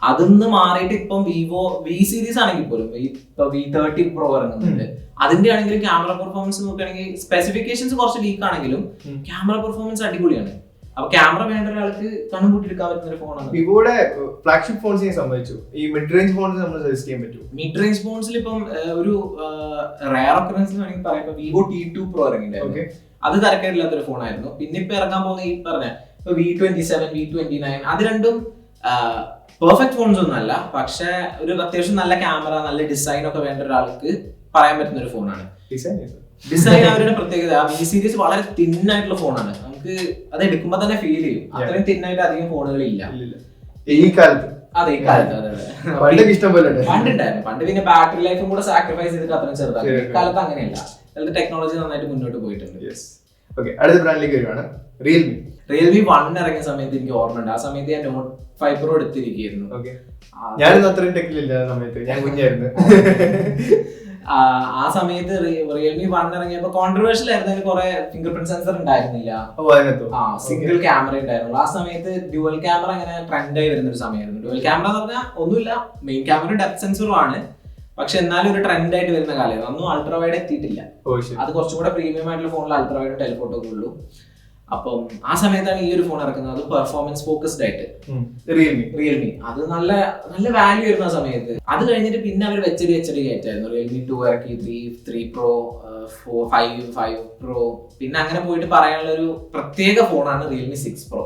അതൊന്ന് മാറിയിട്ട് ഇപ്പം വിവോ V സീരീസ് ആണെങ്കിൽ പോലും ഇപ്പൊ V30 Pro ഇറങ്ങുന്നുണ്ട്. അതിന്റെ ആണെങ്കിലും ക്യാമറ പെർഫോമൻസ് നോക്കുകയാണെങ്കിൽ സ്പെസിഫിക്കേഷൻസ് കുറച്ച് വീക്ക് ആണെങ്കിലും ക്യാമറ പെർഫോമൻസ് അടിപൊളിയാണ്. അപ്പൊ ക്യാമറ വേണ്ട ഒരാൾക്ക് കണ്ണുപൂട്ടിയെടുക്കാൻ പറ്റുന്ന ഒരു ഫോണാണ്. വിവോയുടെ ഫ്ലാഗ്ഷിപ്പ് ഫോൺസ് സംബന്ധിച്ചു ഈ മിഡ് റേഞ്ച് ഫോൺസ് നമ്മൾ സജസ്റ്റ് ചെയ്യാൻ പറ്റും. മിഡ് റേഞ്ച് ഫോൺസിൽ ഇപ്പം ഒരു റയർ ഒക്കറൻസ് വേണമെങ്കിൽ പറയാം, വിവോ T2 Pro ഇറങ്ങിയിട്ടുണ്ടായിരുന്നു. അത് തരക്കേടില്ലാത്തൊരു ഫോണായിരുന്നു. പിന്നെ ഇപ്പൊ ഇറങ്ങാൻ പോകുന്ന ഈ പറഞ്ഞ ഇപ്പൊ V27, V29 അത് രണ്ടും പെർഫെക്റ്റ് ഫോൺസ് ഒന്നും അല്ല, പക്ഷെ ഒരു അത്യാവശ്യം നല്ല ക്യാമറ, നല്ല ഡിസൈൻ ഒക്കെ വേണ്ട ഒരാൾക്ക് പറയാൻ പറ്റുന്ന ഒരു ഫോണാണ്. ഡിസൈൻ അവരുടെ പ്രത്യേകത. V സീരീസ് വളരെ തിൻ ആയിട്ടുള്ള ഫോണാണ്. നമുക്ക് അത് എടുക്കുമ്പോ തന്നെ ഫീൽ ചെയ്യും. അത്രയും തിന്നായിട്ട് അധികം ഫോണുകൾ ഇല്ല ഈ കാലത്ത്. അതെ, ഈ കാലത്ത് പണ്ടുണ്ടായിരുന്നു. പണ്ട് പിന്നെ ബാറ്ററി ലൈഫും കൂടെ സാക്രിഫൈസ് ചെയ്തിട്ട് അത്രയും ചെറുതാണ്. ഈ കാലത്ത് അങ്ങനെയല്ല, ടെക്നോളജി നന്നായിട്ട് മുന്നോട്ട് പോയിട്ടുണ്ട്. അടുത്ത ബ്രാൻഡിലേക്ക് വരുവാണ് റിയൽമി 1 ഇറങ്ങിയ സമയത്ത് എനിക്ക് ഓർമ്മയുണ്ട്. ആ സമയത്ത് ഞാൻ Note 5 Pro എടുത്തിരിക്കുന്നു. ഞാനൊന്നും അത്രയും ടെക്നിക്കൽ സമയത്ത്, ഞാൻ കുഞ്ഞായിരുന്നു. ആ സമയത്ത് റിയൽമി 1 ഇറങ്ങിയപ്പോ കോൺട്രവേഴ്ഷ്യൽ ആയിരുന്നു. കുറെ ഫിംഗർ പ്രിന്റ് സെൻസർ ഉണ്ടായിരുന്നില്ല, സിംഗിൾ ക്യാമറ ഉണ്ടായിരുന്നു. ആ സമയത്ത് ഡ്യുവൽ ക്യാമറ അങ്ങനെ ട്രെൻഡായി വരുന്ന ഒരു സമയമായിരുന്നു. ഡ്യുവൽ ക്യാമറ എന്ന് പറഞ്ഞാൽ ഒന്നുമില്ല, മെയിൻ ക്യാമറ ഡെപ്ത് സെൻസറും ആണ്, പക്ഷെ എന്നാലും ഒരു ട്രെൻഡ് ആയിട്ട് വരുന്ന കാലമായിരുന്നു. ഒന്നും അൾട്രാ വൈഡ് എത്തിയിട്ടില്ല. അത് കുറച്ചും കൂടെ പ്രീമിയം ആയിട്ടുള്ള ഫോണിൽ അൾട്രാ വൈഡ് ടെലിഫോട്ടോ ഒക്കെ ഉള്ളൂ. അപ്പം ആ സമയത്താണ് ഈ ഒരു ഫോൺ ഇറക്കുന്നത്. അത് പെർഫോമൻസ് ഫോക്കസ്ഡ് ആയിട്ട് റിയൽമി. അത് നല്ല നല്ല വാല്യൂ ആയിരുന്നു ആ സമയത്ത്. അത് കഴിഞ്ഞിട്ട് പിന്നെ അവർ വെച്ചടി കയറ്റായിരുന്നു. റിയൽമി 2 ഇറക്കി, 3 Pro, 4, 5 Pro. പിന്നെ അങ്ങനെ പോയിട്ട് പറയാനുള്ള ഒരു പ്രത്യേക ഫോണാണ് റിയൽമി 6 Pro.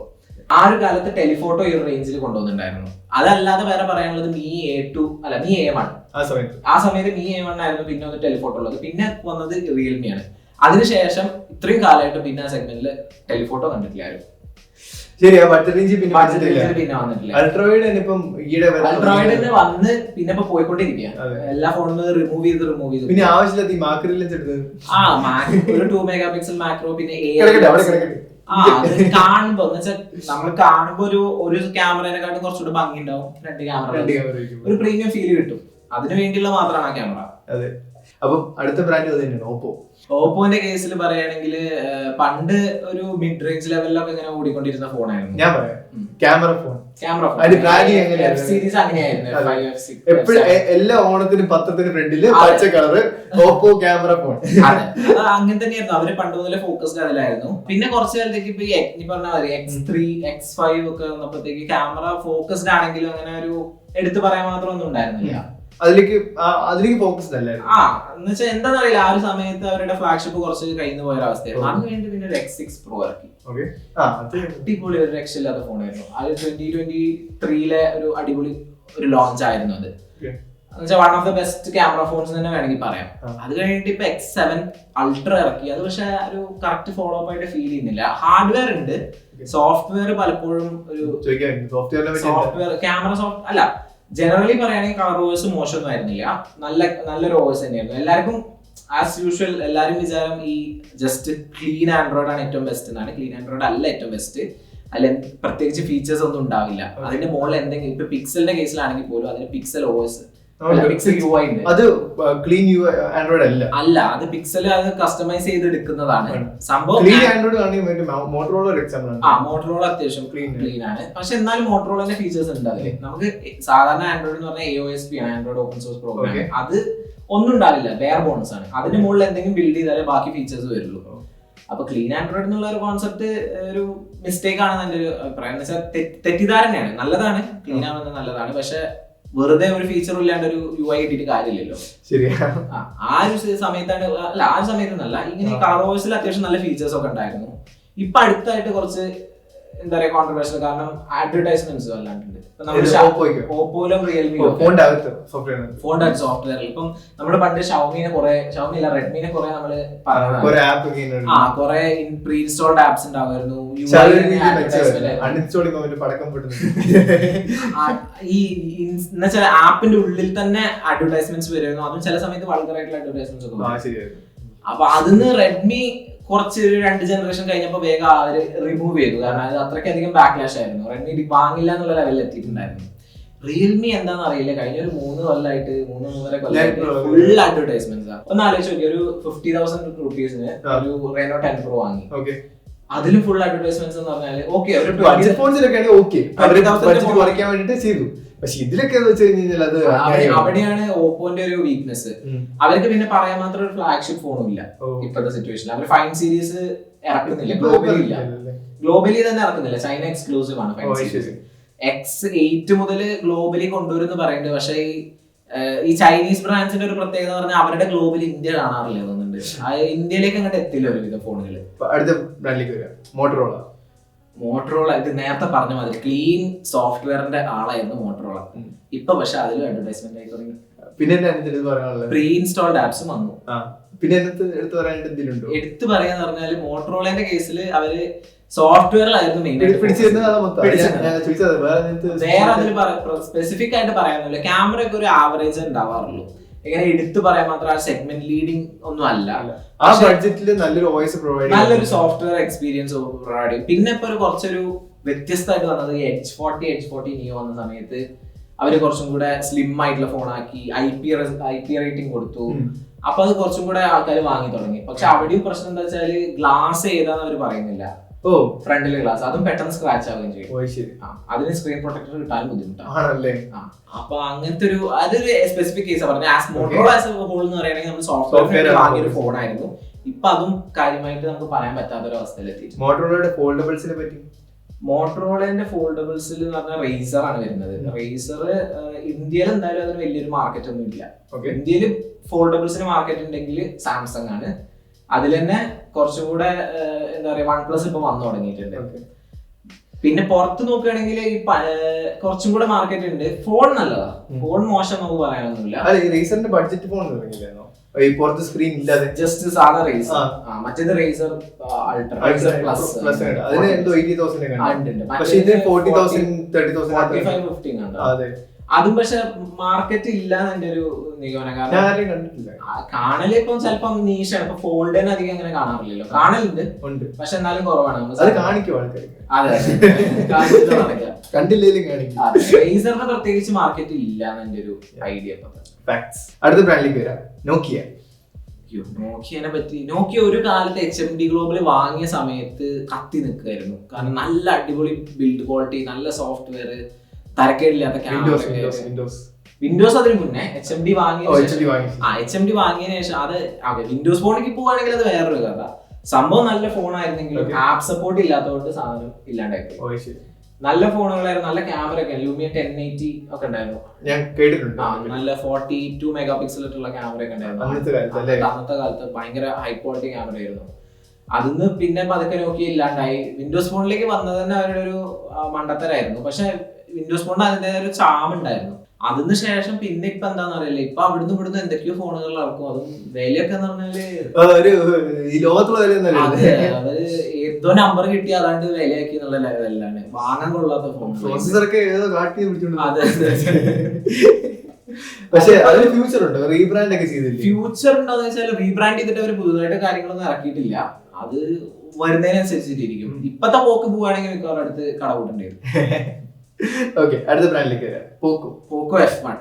ആ ഒരു കാലത്ത് ടെലിഫോട്ടോ ഈ ഒരു റേഞ്ചിൽ കൊണ്ടുവന്നിട്ടുണ്ടായിരുന്നു. അതല്ലാതെ വേറെ പറയാനുള്ളത് Mi A2 അല്ല Mi A1. ആ സമയത്ത് Mi A1 ആയിരുന്നു പിന്നെ ഒന്ന് ടെലിഫോട്ടോ ഉള്ളത്. പിന്നെ വന്നത് റിയൽമി ആണ്. അതിനുശേഷം ഇത്രയും കാലമായിട്ട് പിന്നെ ആ സെഗ്മെന്റിൽ ടെലിഫോട്ടോ കണ്ടിട്ടില്ല ആരും. അൾട്രാവൈഡ് വന്ന് പിന്നെ ഇപ്പൊ പോയിക്കൊണ്ടിരിക്കുക. എല്ലാ ഫോണും റിമൂവ് ചെയ്ത് പിന്നെ ആവശ്യമില്ല. ഒരു 2 മെഗാ പിക്സൽ മാക്രോ, പിന്നെ അത് കാണുമ്പോ എന്ന് വെച്ചാൽ നമ്മൾ കാണുമ്പോ ഒരു ക്യാമറേനെക്കാട്ടും കുറച്ചുകൂടെ ഭംഗി ഉണ്ടാവും, രണ്ട് ക്യാമറ ഒരു പ്രീമിയം ഫീൽ കിട്ടും. അതിന് വേണ്ടിയുള്ള മാത്രമാണ് ആ ക്യാമറ. അതെ. അപ്പം അടുത്ത ബ്രാൻഡ് തന്നെയാണ് ഓപ്പോ. ഓപ്പോന്റെ കേസിൽ പറയുകയാണെങ്കിൽ പണ്ട് ഒരു മിഡ് റേഞ്ച് ലെവലിലൊക്കെ ഇങ്ങനെ ഓടിക്കൊണ്ടിരുന്ന ഫോണായിരുന്നു. ഞാൻ പറയാം ക്യാമറ ഫോൺ. സീരീസ് അങ്ങനെയായിരുന്നു. എപ്പോഴും എല്ലാ ഓണത്തിനും പത്രത്തിന് ഫ്രണ്ടില് പച്ച കളറ് ഓപ്പോ ക്യാമറ ഫോൺ. അത് അങ്ങനെ തന്നെയായിരുന്നു. അവര് പണ്ട് മുതലേ ഫോക്കസ്ഡ് അതിലായിരുന്നു. പിന്നെ കുറച്ചു കാലത്തേക്ക് ഇപ്പൊ ഈ പറഞ്ഞ മാതിരി X3 X5 ഒക്കെ വന്നപ്പോഴത്തേക്ക് ക്യാമറ ഫോക്കസ്ഡ് ആണെങ്കിലും അങ്ങനെ ഒരു എടുത്തു പറയാൻ മാത്രം ഒന്നും ഉണ്ടായിരുന്നില്ല. അതിലേക്ക് ഫോക്കസ്ഡ് അല്ലായിരുന്നു. എന്ന് വെച്ചാൽ എന്താണെന്ന് അറിയില്ല, ആ ഒരു സമയത്ത് അവരുടെ ഫ്ലാഗ്ഷിപ്പ് കുറച്ച് കഴിഞ്ഞു പോയ അവസ്ഥയായിരുന്നു. അതിന് വേണ്ടി പിന്നെ ഒരു X6 Pro ഇറക്കി. അടിപൊളി ഒരു രക്ഷയില്ലാത്ത ഫോണായിരുന്നു. അത് 2023 ഒരു അടിപൊളി ഒരു ലോഞ്ച് ആയിരുന്നു. അത് എന്നുവെച്ചാൽ one of the best camera phones തന്നെ വേണമെങ്കിൽ പറയാം. അത് കഴിഞ്ഞിട്ട് ഇപ്പൊ X7 Ultra ഇറക്കി. അത് പക്ഷെ ഒരു കറക്റ്റ് ഫോളോ അപ്പ് ആയിട്ട് ഫീൽ ചെയ്യുന്നില്ല. ഹാർഡ്വെയർ ഉണ്ട്, സോഫ്റ്റ്വെയർ പലപ്പോഴും ഒരു സോഫ്റ്റ്വെയർ ക്യാമറ സോഫ്റ്റ് അല്ല. ജനറലി പറയുകയാണെങ്കിൽ കളർ ഓവേഴ്സ് മോശമൊന്നും ആയിരുന്നില്ല, നല്ലൊരു ഓവേഴ്സ് തന്നെയായിരുന്നു. എല്ലാവർക്കും ആസ് യൂഷ്വൽ എല്ലാവരും വിചാരം ഈ ജസ്റ്റ് ക്ലീൻ ആൻഡ്രോയിഡ് ആണ് ഏറ്റവും ബെസ്റ്റ് എന്നാണ്. ക്ലീൻ ആൻഡ്രോയിഡ് അല്ല ഏറ്റവും ബെസ്റ്റ്. അതിൽ പ്രത്യേകിച്ച് ഫീച്ചേഴ്സ് ഒന്നും ഉണ്ടാവില്ല. അതിന്റെ മുകളിൽ എന്തെങ്കിലും ഇപ്പൊ പിക്സലിന്റെ കേസിലാണെങ്കിൽ പോലും അതിന് പിക്സൽ ഓവേഴ്സ് പിക്സൽ UI ഉണ്ട്. അത് ക്ലീൻ ആൻഡ്രോയിഡ് അല്ല, അത് പിക്സൽ അത് കസ്റ്റമൈസ് ചെയ്ത് എടുക്കുന്നതാണ് സംഭവം. മോട്ടറോള അത്യാവശ്യം ക്ലീൻ ആണ്. പക്ഷെ എന്നാലും മോട്ടറോളന്റെ ഫീച്ചേഴ്സ് ഉണ്ട് അതില്. നമുക്ക് സാധാരണ ആൻഡ്രോയിഡ് എന്ന് പറഞ്ഞാൽ AOSP ആണ്, ആൻഡ്രോയിഡ് ഓപ്പൺ സോഴ്സ് പ്രോഗ്രാം. അത് ഒന്നും ഉണ്ടാവില്ല, ബെയർ ബോൺസ് ആണ്. അതിന്റെ മുകളിൽ എന്തെങ്കിലും ബിൽഡ് ചെയ്താലേ ബാക്കി ഫീച്ചേഴ്സ് വരുള്ളൂ. അപ്പൊ ക്ലീൻ ആൻഡ്രോയിഡ് എന്നുള്ള ഒരു കോൺസെപ്റ്റ് ഒരു മിസ്റ്റേക്ക് ആണെന്ന് എന്റെ ഒരു അഭിപ്രായം. എന്ന് വെച്ചാൽ തെറ്റിദ്ധാരണയാണ്. നല്ലതാണ്, ക്ലീൻ ആവുന്നത് നല്ലതാണ്. പക്ഷെ വെറുതെ ഒരു ഫീച്ചറും ഇല്ലാണ്ട് ഒരു UI കിട്ടിയിട്ട് കാര്യമില്ലല്ലോ. ആ ഒരു സമയത്താണ് അല്ല, ആ ഒരു സമയത്തൊന്നല്ല, ഇങ്ങനെ കളർ ഓവേഴ്സിൽ അത്യാവശ്യം നല്ല ഫീച്ചേഴ്സ് ഒക്കെ ഉണ്ടായിരുന്നു. ഇപ്പൊ അടുത്തായിട്ട് കുറച്ച് എന്താ പറയാ കോൺട്രവേഴ്ഷ്യൽ, കാരണം അഡ്വർടൈസ്മെന്റ്സ് വല്ലാണ്ടുണ്ട്. ഓപ്പോയിലും റിയൽമിയിലും ഫോണിന്റെ സോഫ്റ്റ്വെയറിൽ ഇപ്പം നമ്മള് പണ്ട് ഷവമിനെ ഷവമില്ല റെഡ്മിനെ കുറെ നമ്മള് കുറെ പ്രീ ഇൻസ്റ്റാൾഡ് ആപ്സ് ഉണ്ടാവുമായിരുന്നു. ഈ എന്നുവെച്ചാൽ ആപ്പിന്റെ ഉള്ളിൽ തന്നെ അഡ്വർടൈസ്മെന്റ്സ് വരുമായിരുന്നു. അതും ചില സമയത്ത് വൾഗറായിട്ടുള്ള അഡ്വർടൈസ്മെന്റ്സ് ഒക്കെ. അപ്പൊ അതിന്ന് റെഡ്മി കുറച്ച് 2 ജനറേഷൻ കഴിഞ്ഞപ്പോ വേഗം അവര് റിമൂവ് ചെയ്തു. കാരണം അത് അത്രയ്ക്കധികം ബാക്ക്ലാഷ് ആയിരുന്നു. റെഡ്മി വാങ്ങില്ല എന്നുള്ള ലെവലിൽ എത്തിയിട്ടുണ്ടായിരുന്നു. റിയൽമി എന്താണെന്ന് അറിയില്ല, കഴിഞ്ഞ ഒരു 3 കൊല്ലമായിട്ട് 3-3.5 കൊല്ലമായിട്ട് ഫുൾ അഡ്വർടൈസ്മെന്റ്സ്. ഒന്ന് ആലോചിച്ച് നോക്കി, ഒരു 50,000 റുപ്പീസിന് ഒരു റെനോ 10 Pro വാങ്ങി, അതിലും ഫുൾ അഡ്വർടൈസ്മെന്റ്സ് എന്ന് പറഞ്ഞാല് പക്ഷെ ഇതിലൊക്കെ അവിടെയാണ് ഓപ്പോന്റെ ഒരു വീക്ക്നെസ്. അവർക്ക് പിന്നെ പറയാൻ മാത്രം ഒരു ഫ്ലാഗ്ഷിപ്പ് ഫോണും ഇല്ല ഇപ്പോഴത്തെ സിറ്റുവേഷനിൽ. അവർ ഫൈൻ സീരീസ് ഇറക്കുന്നില്ല, ഗ്ലോബലി തന്നെ ഇറക്കുന്നില്ല, ചൈന എക്സ്ക്ലൂസീവ് ആണ് ഫൈൻ സീരീസ്. X8 മുതൽ ഗ്ലോബലി കൊണ്ടുവരുമെന്ന് പറയുന്നുണ്ട്. പക്ഷെ ഈ ചൈനീസ് ബ്രാൻഡ്സിന്റെ ഒരു പ്രത്യേകത പറഞ്ഞാൽ അവരുടെ ഗ്ലോബലി ഇന്ത്യ കാണാറില്ല തോന്നുന്നുണ്ട്. ഇന്ത്യയിലേക്ക് അങ്ങോട്ട് എത്തില്ല ഒരുവിധ ഫോണുകൾ. അടുത്ത ബ്രാൻഡിലേക്ക് വരാം, മോട്ടറോള. ഇത് നേരത്തെ പറഞ്ഞ മാതിരി ക്ലീൻ സോഫ്റ്റ്വെയറിന്റെ ആളായിരുന്നു മോട്ടറോള. ഇപ്പൊ പക്ഷെ അതിലും അഡ്വർടൈസ്മെന്റ് ആയി തുടങ്ങി. പിന്നെ പ്രീ ഇൻസ്റ്റാൾഡ് ആപ്സും വന്നു. പിന്നെ എടുത്തു പറയാന്ന് പറഞ്ഞാല് മോട്ടറോളന്റെ കേസിൽ അവര് സോഫ്റ്റ്വെയറിലായിരുന്നു മെയിൻ. വേറെ അതിൽ സ്പെസിഫിക് ആയിട്ട് പറയാനൊന്നുമില്ല. ക്യാമറ ഒക്കെ ഒരു ആവറേജ് ഉണ്ടാവാറുള്ളൂ. ഇങ്ങനെ എടുത്തു പറയാൻ മാത്രം സെഗ്മെന്റ് ലീഡിംഗ് ഒന്നും അല്ല. ആ ബഡ്ജറ്റിൽ നല്ലൊരു സോഫ്റ്റ്വെയർ എക്സ്പീരിയൻസ് പ്രൊവൈഡ് ചെയ്യും. പിന്നെ ഇപ്പൊ ഒരു കുറച്ചൊരു വ്യത്യസ്തമായിട്ട് വന്നത് H40 Neo വന്ന സമയത്ത് അവര് കുറച്ചും കൂടെ സ്ലിം ആയിട്ടുള്ള ഫോണാക്കി, IP റേറ്റിംഗ് കൊടുത്തു. അപ്പൊ അത് കുറച്ചും കൂടെ ആൾക്കാർ വാങ്ങി തുടങ്ങി. പക്ഷെ അവിടെയും പ്രശ്നം എന്താ വെച്ചാല് ഗ്ലാസ് ഏതാന്ന് അവര് പറയുന്നില്ല. ഫ്രണ്ടിലെ ഗ്ലാസ് അതും പെട്ടെന്ന് സ്ക്രാച്ച് ആവുകയും ചെയ്യും. അതിന് സ്ക്രീൻ പ്രൊട്ടക്ടർ കിട്ടാനും ബുദ്ധിമുട്ടാണ്. അപ്പൊ അങ്ങനത്തെ ഒരു അതൊരു സ്പെസിഫിക് കേസ് പറഞ്ഞു. മോട്ടറോള ആസ് എ ഹോൾ എന്ന് പറയുകയാണെങ്കിൽ നമ്മൾ സോഫ്റ്റ്വെയർ വാങ്ങിയൊരു ഫോണായിരുന്നു. ഇപ്പൊ അതും കാര്യമായിട്ട് നമുക്ക് പറയാൻ പറ്റാത്തൊരു അവസ്ഥയിലെത്തി. മോട്ടറോളയുടെ ഫോൾഡബിൾസിനെ പറ്റി, മോട്ടറോളന്റെ ഫോൾഡബിൾസിൽ എന്ന് പറഞ്ഞാൽ റേസർ ആണ് വരുന്നത്. റേസർ ഇന്ത്യയിൽ എന്തായാലും അതിന് വലിയൊരു മാർക്കറ്റ് ഒന്നും ഇല്ല. ഇന്ത്യയിൽ ഫോൾഡബിൾസിന് മാർക്കറ്റ് ഉണ്ടെങ്കിൽ സാംസങ് ആണ്. അതിൽ തന്നെ കുറച്ചുകൂടെ എന്താ പറയാ OnePlus ഇപ്പൊ വന്നു തുടങ്ങിയിട്ടുണ്ട്. പിന്നെ പുറത്ത് നോക്കുകയാണെങ്കിൽ ഈ കുറച്ചും കൂടെ മാർക്കറ്റ് ഉണ്ട്. ഫോൺ നല്ലതാ, ഫോൺ മോശം നമുക്ക് പറയാനൊന്നുമില്ല. ബഡ്ജറ്റ് ഫോൺ പുറത്ത് സ്ക്രീൻ ഇല്ലാതെ ജസ്റ്റ് സാധാ റേസർ. മറ്റേത് റേസർ അൾട്രാ, റേസർ പ്ലസ് അതിന് എന്തോ 80,000. അതും പക്ഷെ മാർക്കറ്റ് ഇല്ല എന്റെ ഒരു നിഗമനം. കാരണം കാണല് ഇപ്പം ചിലപ്പം നീഷാണ്. ഇപ്പൊ ഫോൾഡ് തന്നെ അധികം അങ്ങനെ കാണാറില്ലല്ലോ. കാണലുണ്ട്, പക്ഷെ എന്നാലും കുറവാണ്. അതെ, റേസറിന് പ്രത്യേകിച്ച് മാർക്കറ്റ് ഇല്ല എന്റെ ഒരു ഐഡിയ. അടുത്ത ബ്രാൻഡിലേക്ക് വരാം, നോക്കിയ. നോക്കിയനെ പറ്റി, നോക്കിയ ഒരു കാലത്ത് HMD ഗ്ലോബൽ വാങ്ങിയ സമയത്ത് കത്തി നിൽക്കുമായിരുന്നു. കാരണം നല്ല അടിപൊളി ബിൽഡ് ക്വാളിറ്റി, നല്ല സോഫ്റ്റ്വെയർ, തരക്കേടില്ലാത്ത ക്യാമറ. വിൻഡോസ് അതിന് മുന്നേ HMD വാങ്ങിയതിനു ശേഷം അത് വിൻഡോസ് ഫോണിലേക്ക് പോവാണെങ്കിൽ അത് വേറൊരു കഥ. സംഭവം നല്ല ഫോണായിരുന്നെങ്കിലും ആപ്പ് സപ്പോർട്ട് ഇല്ലാത്തതുകൊണ്ട് സാധനം ഇല്ലാണ്ടായി. നല്ല ഫോണുകളായിരുന്നു, നല്ല ക്യാമറ ഒക്കെ, ലൂമിയ 1080 ഒക്കെ ഉണ്ടായിരുന്നു, ഞാൻ കേട്ടിട്ടുണ്ട്. നല്ല 42 മെഗാ പിക്സൽ ഉള്ള ക്യാമറ ഒക്കെ ഉണ്ടായിരുന്നു അന്നത്തെ കാലത്ത്. ഭയങ്കര ഹൈ ക്വാളിറ്റി ക്യാമറ ആയിരുന്നു. അതിന്ന് പിന്നെ പതുക്കെ നോക്കി ഇല്ലാണ്ടായി. വിൻഡോസ് ഫോണിലേക്ക് വന്നത് തന്നെ അവരുടെ ഒരു മണ്ടത്തരായിരുന്നു. പക്ഷെ വിൻഡോസ് ഫോണിന് അതിന്റെ ഒരു ചാം ഉണ്ടായിരുന്നു. അതിന് ശേഷം പിന്നെ ഇപ്പൊ എന്താന്ന് അറിയില്ല, ഇപ്പൊ അവിടുന്ന് ഇവിടുന്ന് എന്തൊക്കെയോ ഫോണുകൾ ഇറക്കും. അതും വിലയൊക്കെ എന്ന് പറഞ്ഞാല് അവര് ഏതോ നമ്പർ കിട്ടി അതാണ്ട് വിലയാക്കി എന്നുള്ള ലെവലിലാണ്. വാങ്ങാൻ കൊള്ളാത്ത ഫോൺ. പക്ഷേ അതിന് ഫ്യൂച്ചർ ഉണ്ട്, റീബ്രാൻഡ് ഒക്കെ ചെയ്തില്ല. ഫ്യൂച്ചർ ഉണ്ടോന്ന് വെച്ചാൽ റീബ്രാൻഡ് ചെയ്തിട്ട് അവർ പുതുതായിട്ട് കാര്യങ്ങളൊന്നും ഇറക്കിയിട്ടില്ല. അത് വരുന്നതിനനുസരിച്ചിട്ടിരിക്കും. ഇപ്പത്തെ പോക്ക് പോവാണെങ്കിൽ മിക്കവാറും അടുത്ത് കടകൂട്ടേണ്ടി വരും. ഓക്കെ, അടുത്ത ബ്രാൻഡിലേക്ക് വരാം, പോക്കോ F1.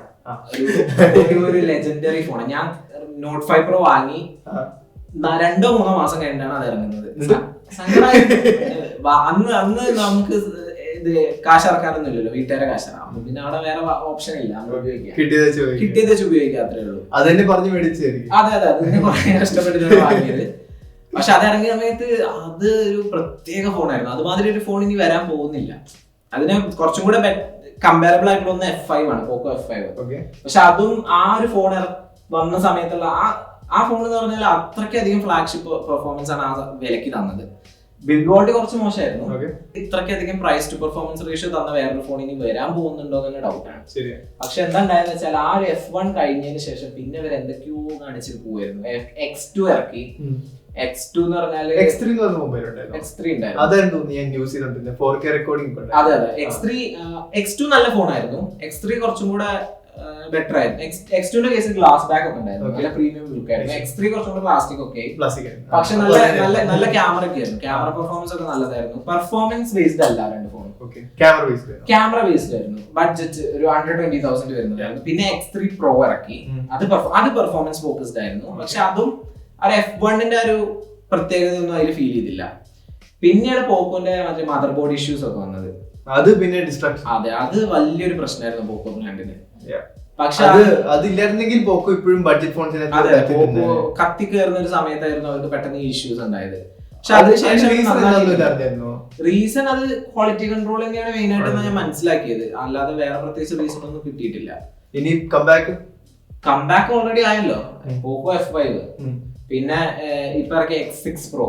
ഒരു ലെജൻഡറി ഫോൺ. ഞാൻ നോട്ട് 5 Pro വാങ്ങി 2-3 മാസം കഴിഞ്ഞാണ് അത് ഇറങ്ങുന്നത്. അന്ന് നമുക്ക് ഇത് കാശ് ഇറക്കാനൊന്നും ഇല്ലല്ലോ, വീട്ടുകാരെ കാശ് ഇറക്കാം. പിന്നെ അവിടെ വേറെ ഓപ്ഷൻ ഇല്ല, കിട്ടിയത് വെച്ച് ഉപയോഗിക്കുക, അത്രേ ഉള്ളൂ. അതെന്നെ പറഞ്ഞു മേടിച്ചു. അതെ, അതിന് കുറെ കഷ്ടപ്പെട്ടിട്ടാണ് വാങ്ങിയത്. പക്ഷെ അത് ഇറങ്ങിയ സമയത്ത് അത് ഒരു പ്രത്യേക ഫോണായിരുന്നു. അതുമാതിരി ഒരു ഫോൺ ഇനി വരാൻ പോകുന്നില്ല. അതിന് കുറച്ചും കൂടെ കമ്പാരബിൾ ആയിട്ടുള്ള ഒന്ന് F5 ആണ്, പോക്കോ F5. പക്ഷെ അതും ആ ഒരു ഫോൺ വന്ന സമയത്തുള്ള ആ ഫോൺ എന്ന് പറഞ്ഞാൽ അത്രയ്ക്കധികം ഫ്ലാഗ്ഷിപ്പ് പെർഫോമൻസ് ആണ് ആ വിലക്ക് തന്നത്. ബിൽഡ് ക്വാളിറ്റി കുറച്ച് മോശമായിരുന്നു. ഇത്രയ്ക്കധികം പ്രൈസ് ടു പെർഫോമൻസ് റേഷ്യോ തന്ന വേറൊരു ഫോൺ ഇനി വരാൻ പോകുന്നുണ്ടോ എന്ന് ഡൗട്ടാണ്. പക്ഷെ എന്താ ഉണ്ടായെന്ന് വെച്ചാൽ ആ ഒരു F1 കഴിഞ്ഞതിന് ശേഷം പിന്നെ ഇവർ എന്തൊക്കെയോ കാണിച്ചിട്ട് പോവായിരുന്നു. X2 ഇറക്കി. X2 എന്ന് പറഞ്ഞാല് X3 എന്ന് പറഞ്ഞ മൊബൈൽ ഉണ്ടായിരുന്നു. X3 ഉണ്ടായിരുന്നു. അതായിരുന്നു ഞാൻ യൂസ് ചെയ്തിട്ടുണ്ട്, 4K റെക്കോർഡിംഗ്. അതെ, X2 നല്ല ഫോണായിരുന്നു. X3 കുറച്ചും കൂടെ ബെറ്റർ ആയിരുന്നു. X2ന്റെ കേസിൽ ഗ്ലാസ് ബാക്ക് ഒക്കെ ഉണ്ടായിരുന്നു, നല്ല പ്രീമിയം ലുക്ക് ആയിരുന്നു. X3 കുറച്ചും കൂടെ പ്ലാസ്റ്റിക് ഒക്കെ, പക്ഷെ നല്ല ക്യാമറ ഒക്കെ ആയിരുന്നു. ക്യാമറ പെർഫോമൻസ് ഒക്കെ നല്ലതായിരുന്നു. പെർഫോമൻസ് ബേസ്ഡ് അല്ല രണ്ട് ഫോണും, ക്യാമറ ബേസ്ഡ് ആയിരുന്നു. ബഡ്ജറ്റ് ഒരു 120,000 വരുന്നതായിരുന്നു. പിന്നെ X3 Pro ഇറക്കി. അത് പെർഫോമൻസ് ഫോക്കസ്ഡ് ആയിരുന്നു. പക്ഷെ അതും F1ന്റെ ഒരു പ്രത്യേകത ഒന്നും അതിൽ ഫീൽ ചെയ്തില്ല. പിന്നീട് പോക്കോന്റെ മറ്റേ മദർ ബോർഡ് ഇഷ്യൂസ് ഒക്കെ വന്നത്, അത് പിന്നെ ഡിസ്ട്രാക്ഷൻ. അതെ, അത് വലിയൊരു പ്രശ്നമായിരുന്നു പോക്കോ ബ്രാൻഡിന്. പക്ഷെ അതില്ലായിരുന്നെങ്കിൽ പോക്കോ ഇപ്പോഴും ബഡ്ജറ്റ് ഫോൺസിനെ കത്തി കയറുന്ന ഒരു സമയത്തായിരുന്നു അവർക്ക് പെട്ടെന്ന് ഇഷ്യൂസ് ഉണ്ടായത്. പക്ഷെ അതിനുശേഷം റീസൺ അത് ക്വാളിറ്റി കൺട്രോൾ തന്നെയാണ് മെയിൻ ആയിട്ട് ഞാൻ മനസ്സിലാക്കിയത്. അല്ലാതെ വേറെ പ്രത്യേകിച്ച് റീസൺ ഒന്നും കിട്ടിയിട്ടില്ല. ഇനി കംബാക്ക് ഓൾറെഡി ആയല്ലോ, പോക്കോ F5. പിന്നെ ഇപ്പൊ ഇറക്കിയ X6 Pro.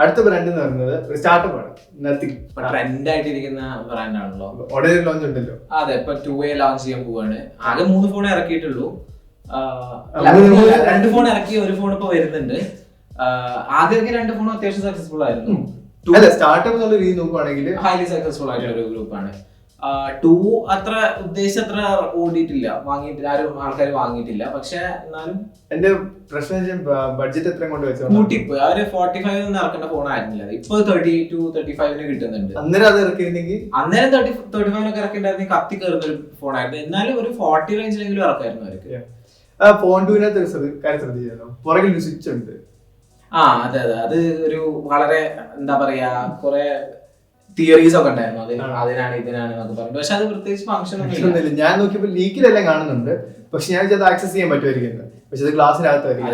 അടുത്ത ബ്രാൻഡ് എന്ന് പറയുന്നത് സ്റ്റാർട്ടപ്പ് ആണ്, നത്തിങ്. ട്രെൻഡ് ആയിട്ടിരിക്കുന്ന ബ്രാൻഡ് ആണല്ലോ. ലോഞ്ച് ഉണ്ടല്ലോ. അതെ, ഇപ്പൊ 2A ലോഞ്ച് ചെയ്യാൻ പോവാണ്. ആകെ 3 ഫോൺ ഇറക്കിയിട്ടുള്ളൂ. 2 ഫോൺ ഇറക്കി, ഒരു ഫോൺ ഇപ്പൊ വരുന്നുണ്ട്. ആദ്യമൊക്കെ 2 ഫോൺ അത്യാവശ്യം സക്സസ്ഫുൾ ആയിരുന്നു. സ്റ്റാർട്ടപ്പ് എന്നുള്ള രീതി നോക്കുവാണെങ്കിൽ ഹൈലി സക്സസ്ഫുൾ ആയിട്ടുള്ള ഒരു ഗ്രൂപ്പാണ്. 2 അത്ര ഉദ്ദേശിച്ചത്ര ഓടിയിട്ടില്ല, ആരും ആൾക്കാർ വാങ്ങിയിട്ടില്ല. പക്ഷെ എന്നാലും എന്റെ പ്രശ്നം ബഡ്ജറ്റ് എത്ര കൊണ്ട് വെച്ചോ കൂട്ടിപ്പോയി. അവര് 45 ഇറക്കേണ്ട ഫോൺ ആയിരുന്നില്ല, ഇപ്പൊ 32-35 കിട്ടുന്നുണ്ട്. അന്നേരം അത് ഇറക്കിയിരുന്നെങ്കിൽ, അന്നേരം 35 ഇറക്കേണ്ടായിരുന്നെങ്കിൽ കത്തി കയറുന്ന ഒരു ഫോണായിരുന്നു. എന്നാലും ഒരു 40 റേഞ്ചിലെങ്കിലും ഇറക്കായിരുന്നു അവർക്ക്. ഫോൺ കാര്യം ശ്രദ്ധിച്ചാലോ, പുറകിൽ ഒരു സ്വിച്ച് ഉണ്ട്. അതെ, അത് ഒരു വളരെ എന്താ പറയാ, കുറെ തിയറീസ് ഒക്കെ ഉണ്ടായിരുന്നു. അതിനാണ് ഇതിനാണ് എന്നൊക്കെ പറഞ്ഞു. പക്ഷെ അത് പ്രത്യേകിച്ച് ഫംഗ്ഷൻ ഒന്നും. ഞാൻ നോക്കിയപ്പോൾ ലീക്കിലെല്ലാം കാണുന്നുണ്ട്. പക്ഷെ ഞാൻ അത് ആക്സസ് ചെയ്യാൻ പറ്റുമായിരിക്കും. പക്ഷെ അത് ഗ്ലാസിനകത്തായിരിക്കും.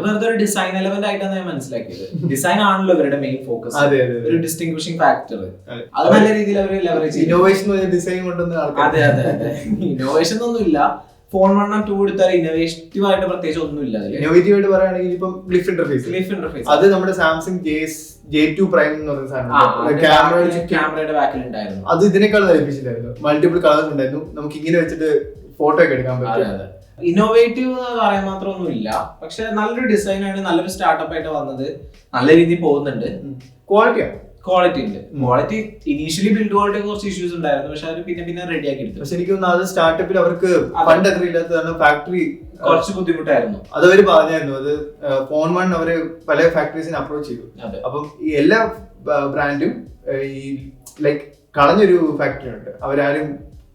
വെറുതെ ഒരു ഡിസൈൻ എലമെന്റ് ആയിട്ടാണ് ഞാൻ മനസ്സിലാക്കിയത്. ഡിസൈൻ ആണല്ലോ ഇവരുടെ മെയിൻ ഫോക്കസ്, ഒരു ഡിസ്റ്റിംഗ്വിഷിംഗ് ഫാക്ടർ. അത് നല്ല രീതിയിൽ അവർ ലെവറേജ് ചെയ്തു. ഇന്നോവേഷൻ ഡിസൈൻ കൊണ്ടുവന്ന ആൾക്കാർ. അതെ, ഇന്നോവേഷൻ ഒന്നും ഇല്ല. ഫോൺ 1 and 2 എടുത്താൽ ഇന്നോവേറ്റീവ് ആയിട്ട് പ്രത്യേകിച്ച് ഒന്നുമില്ല. ഇന്നോവേറ്റീവ് ആയിട്ട് പറയുകയാണെങ്കിൽ ഇപ്പം ഗ്ലിഫ് ഇന്റർഫേസ് അത് നമ്മുടെ സാംസങ് J2 പ്രൈം എന്ന് പറയുന്ന സാധനം ക്യാമറയുടെ ബാക്കിൽ ഉണ്ടായിരുന്നു. അത് ഇതിനേക്കാൾ ലഭിച്ചില്ലായിരുന്നു. മൾട്ടിപ്പിൾ കളേഴ്സ് ഉണ്ടായിരുന്നു. നമുക്ക് ഇങ്ങനെ വെച്ചിട്ട് ഫോട്ടോ ഒക്കെ എടുക്കാൻ പറ്റും. ഇന്നോവേറ്റീവ് എന്ന് പറയാൻ മാത്രമൊന്നും ഇല്ല. പക്ഷെ നല്ലൊരു ഡിസൈൻ ആണ്, നല്ലൊരു സ്റ്റാർട്ടപ്പ് ആയിട്ട് വന്നത്, നല്ല രീതിയിൽ പോകുന്നുണ്ട്. ക്വാളിറ്റി ഉണ്ട്. ക്വാളിറ്റി ഇനീഷ്യലി ബിൽഡ് ക്വാളിറ്റി കുറച്ച് ഇഷ്യൂസ് ഉണ്ടായിരുന്നു, പക്ഷെ അവർ പിന്നെ റെഡി ആക്കി എടുത്തു. പക്ഷെ എനിക്ക് തോന്നുന്നു അത് സ്റ്റാർട്ടപ്പിൽ അവർക്ക് ഫണ്ട് അത്ര ഇല്ലാത്തതാണ്, ഫാക്ടറി കുറച്ച് ബുദ്ധിമുട്ടായിരുന്നു. അത് അവര് പറഞ്ഞായിരുന്നു. അത് ഫോൺ വൺ അവര് പല ഫാക്ടറീസിനെ അപ്രോച്ച് ചെയ്തു. അപ്പം ഈ എല്ലാ ബ്രാൻഡും ഈ ലൈക്ക് കളഞ്ഞൊരു ഫാക്ടറി ഉണ്ട്, അവരാരും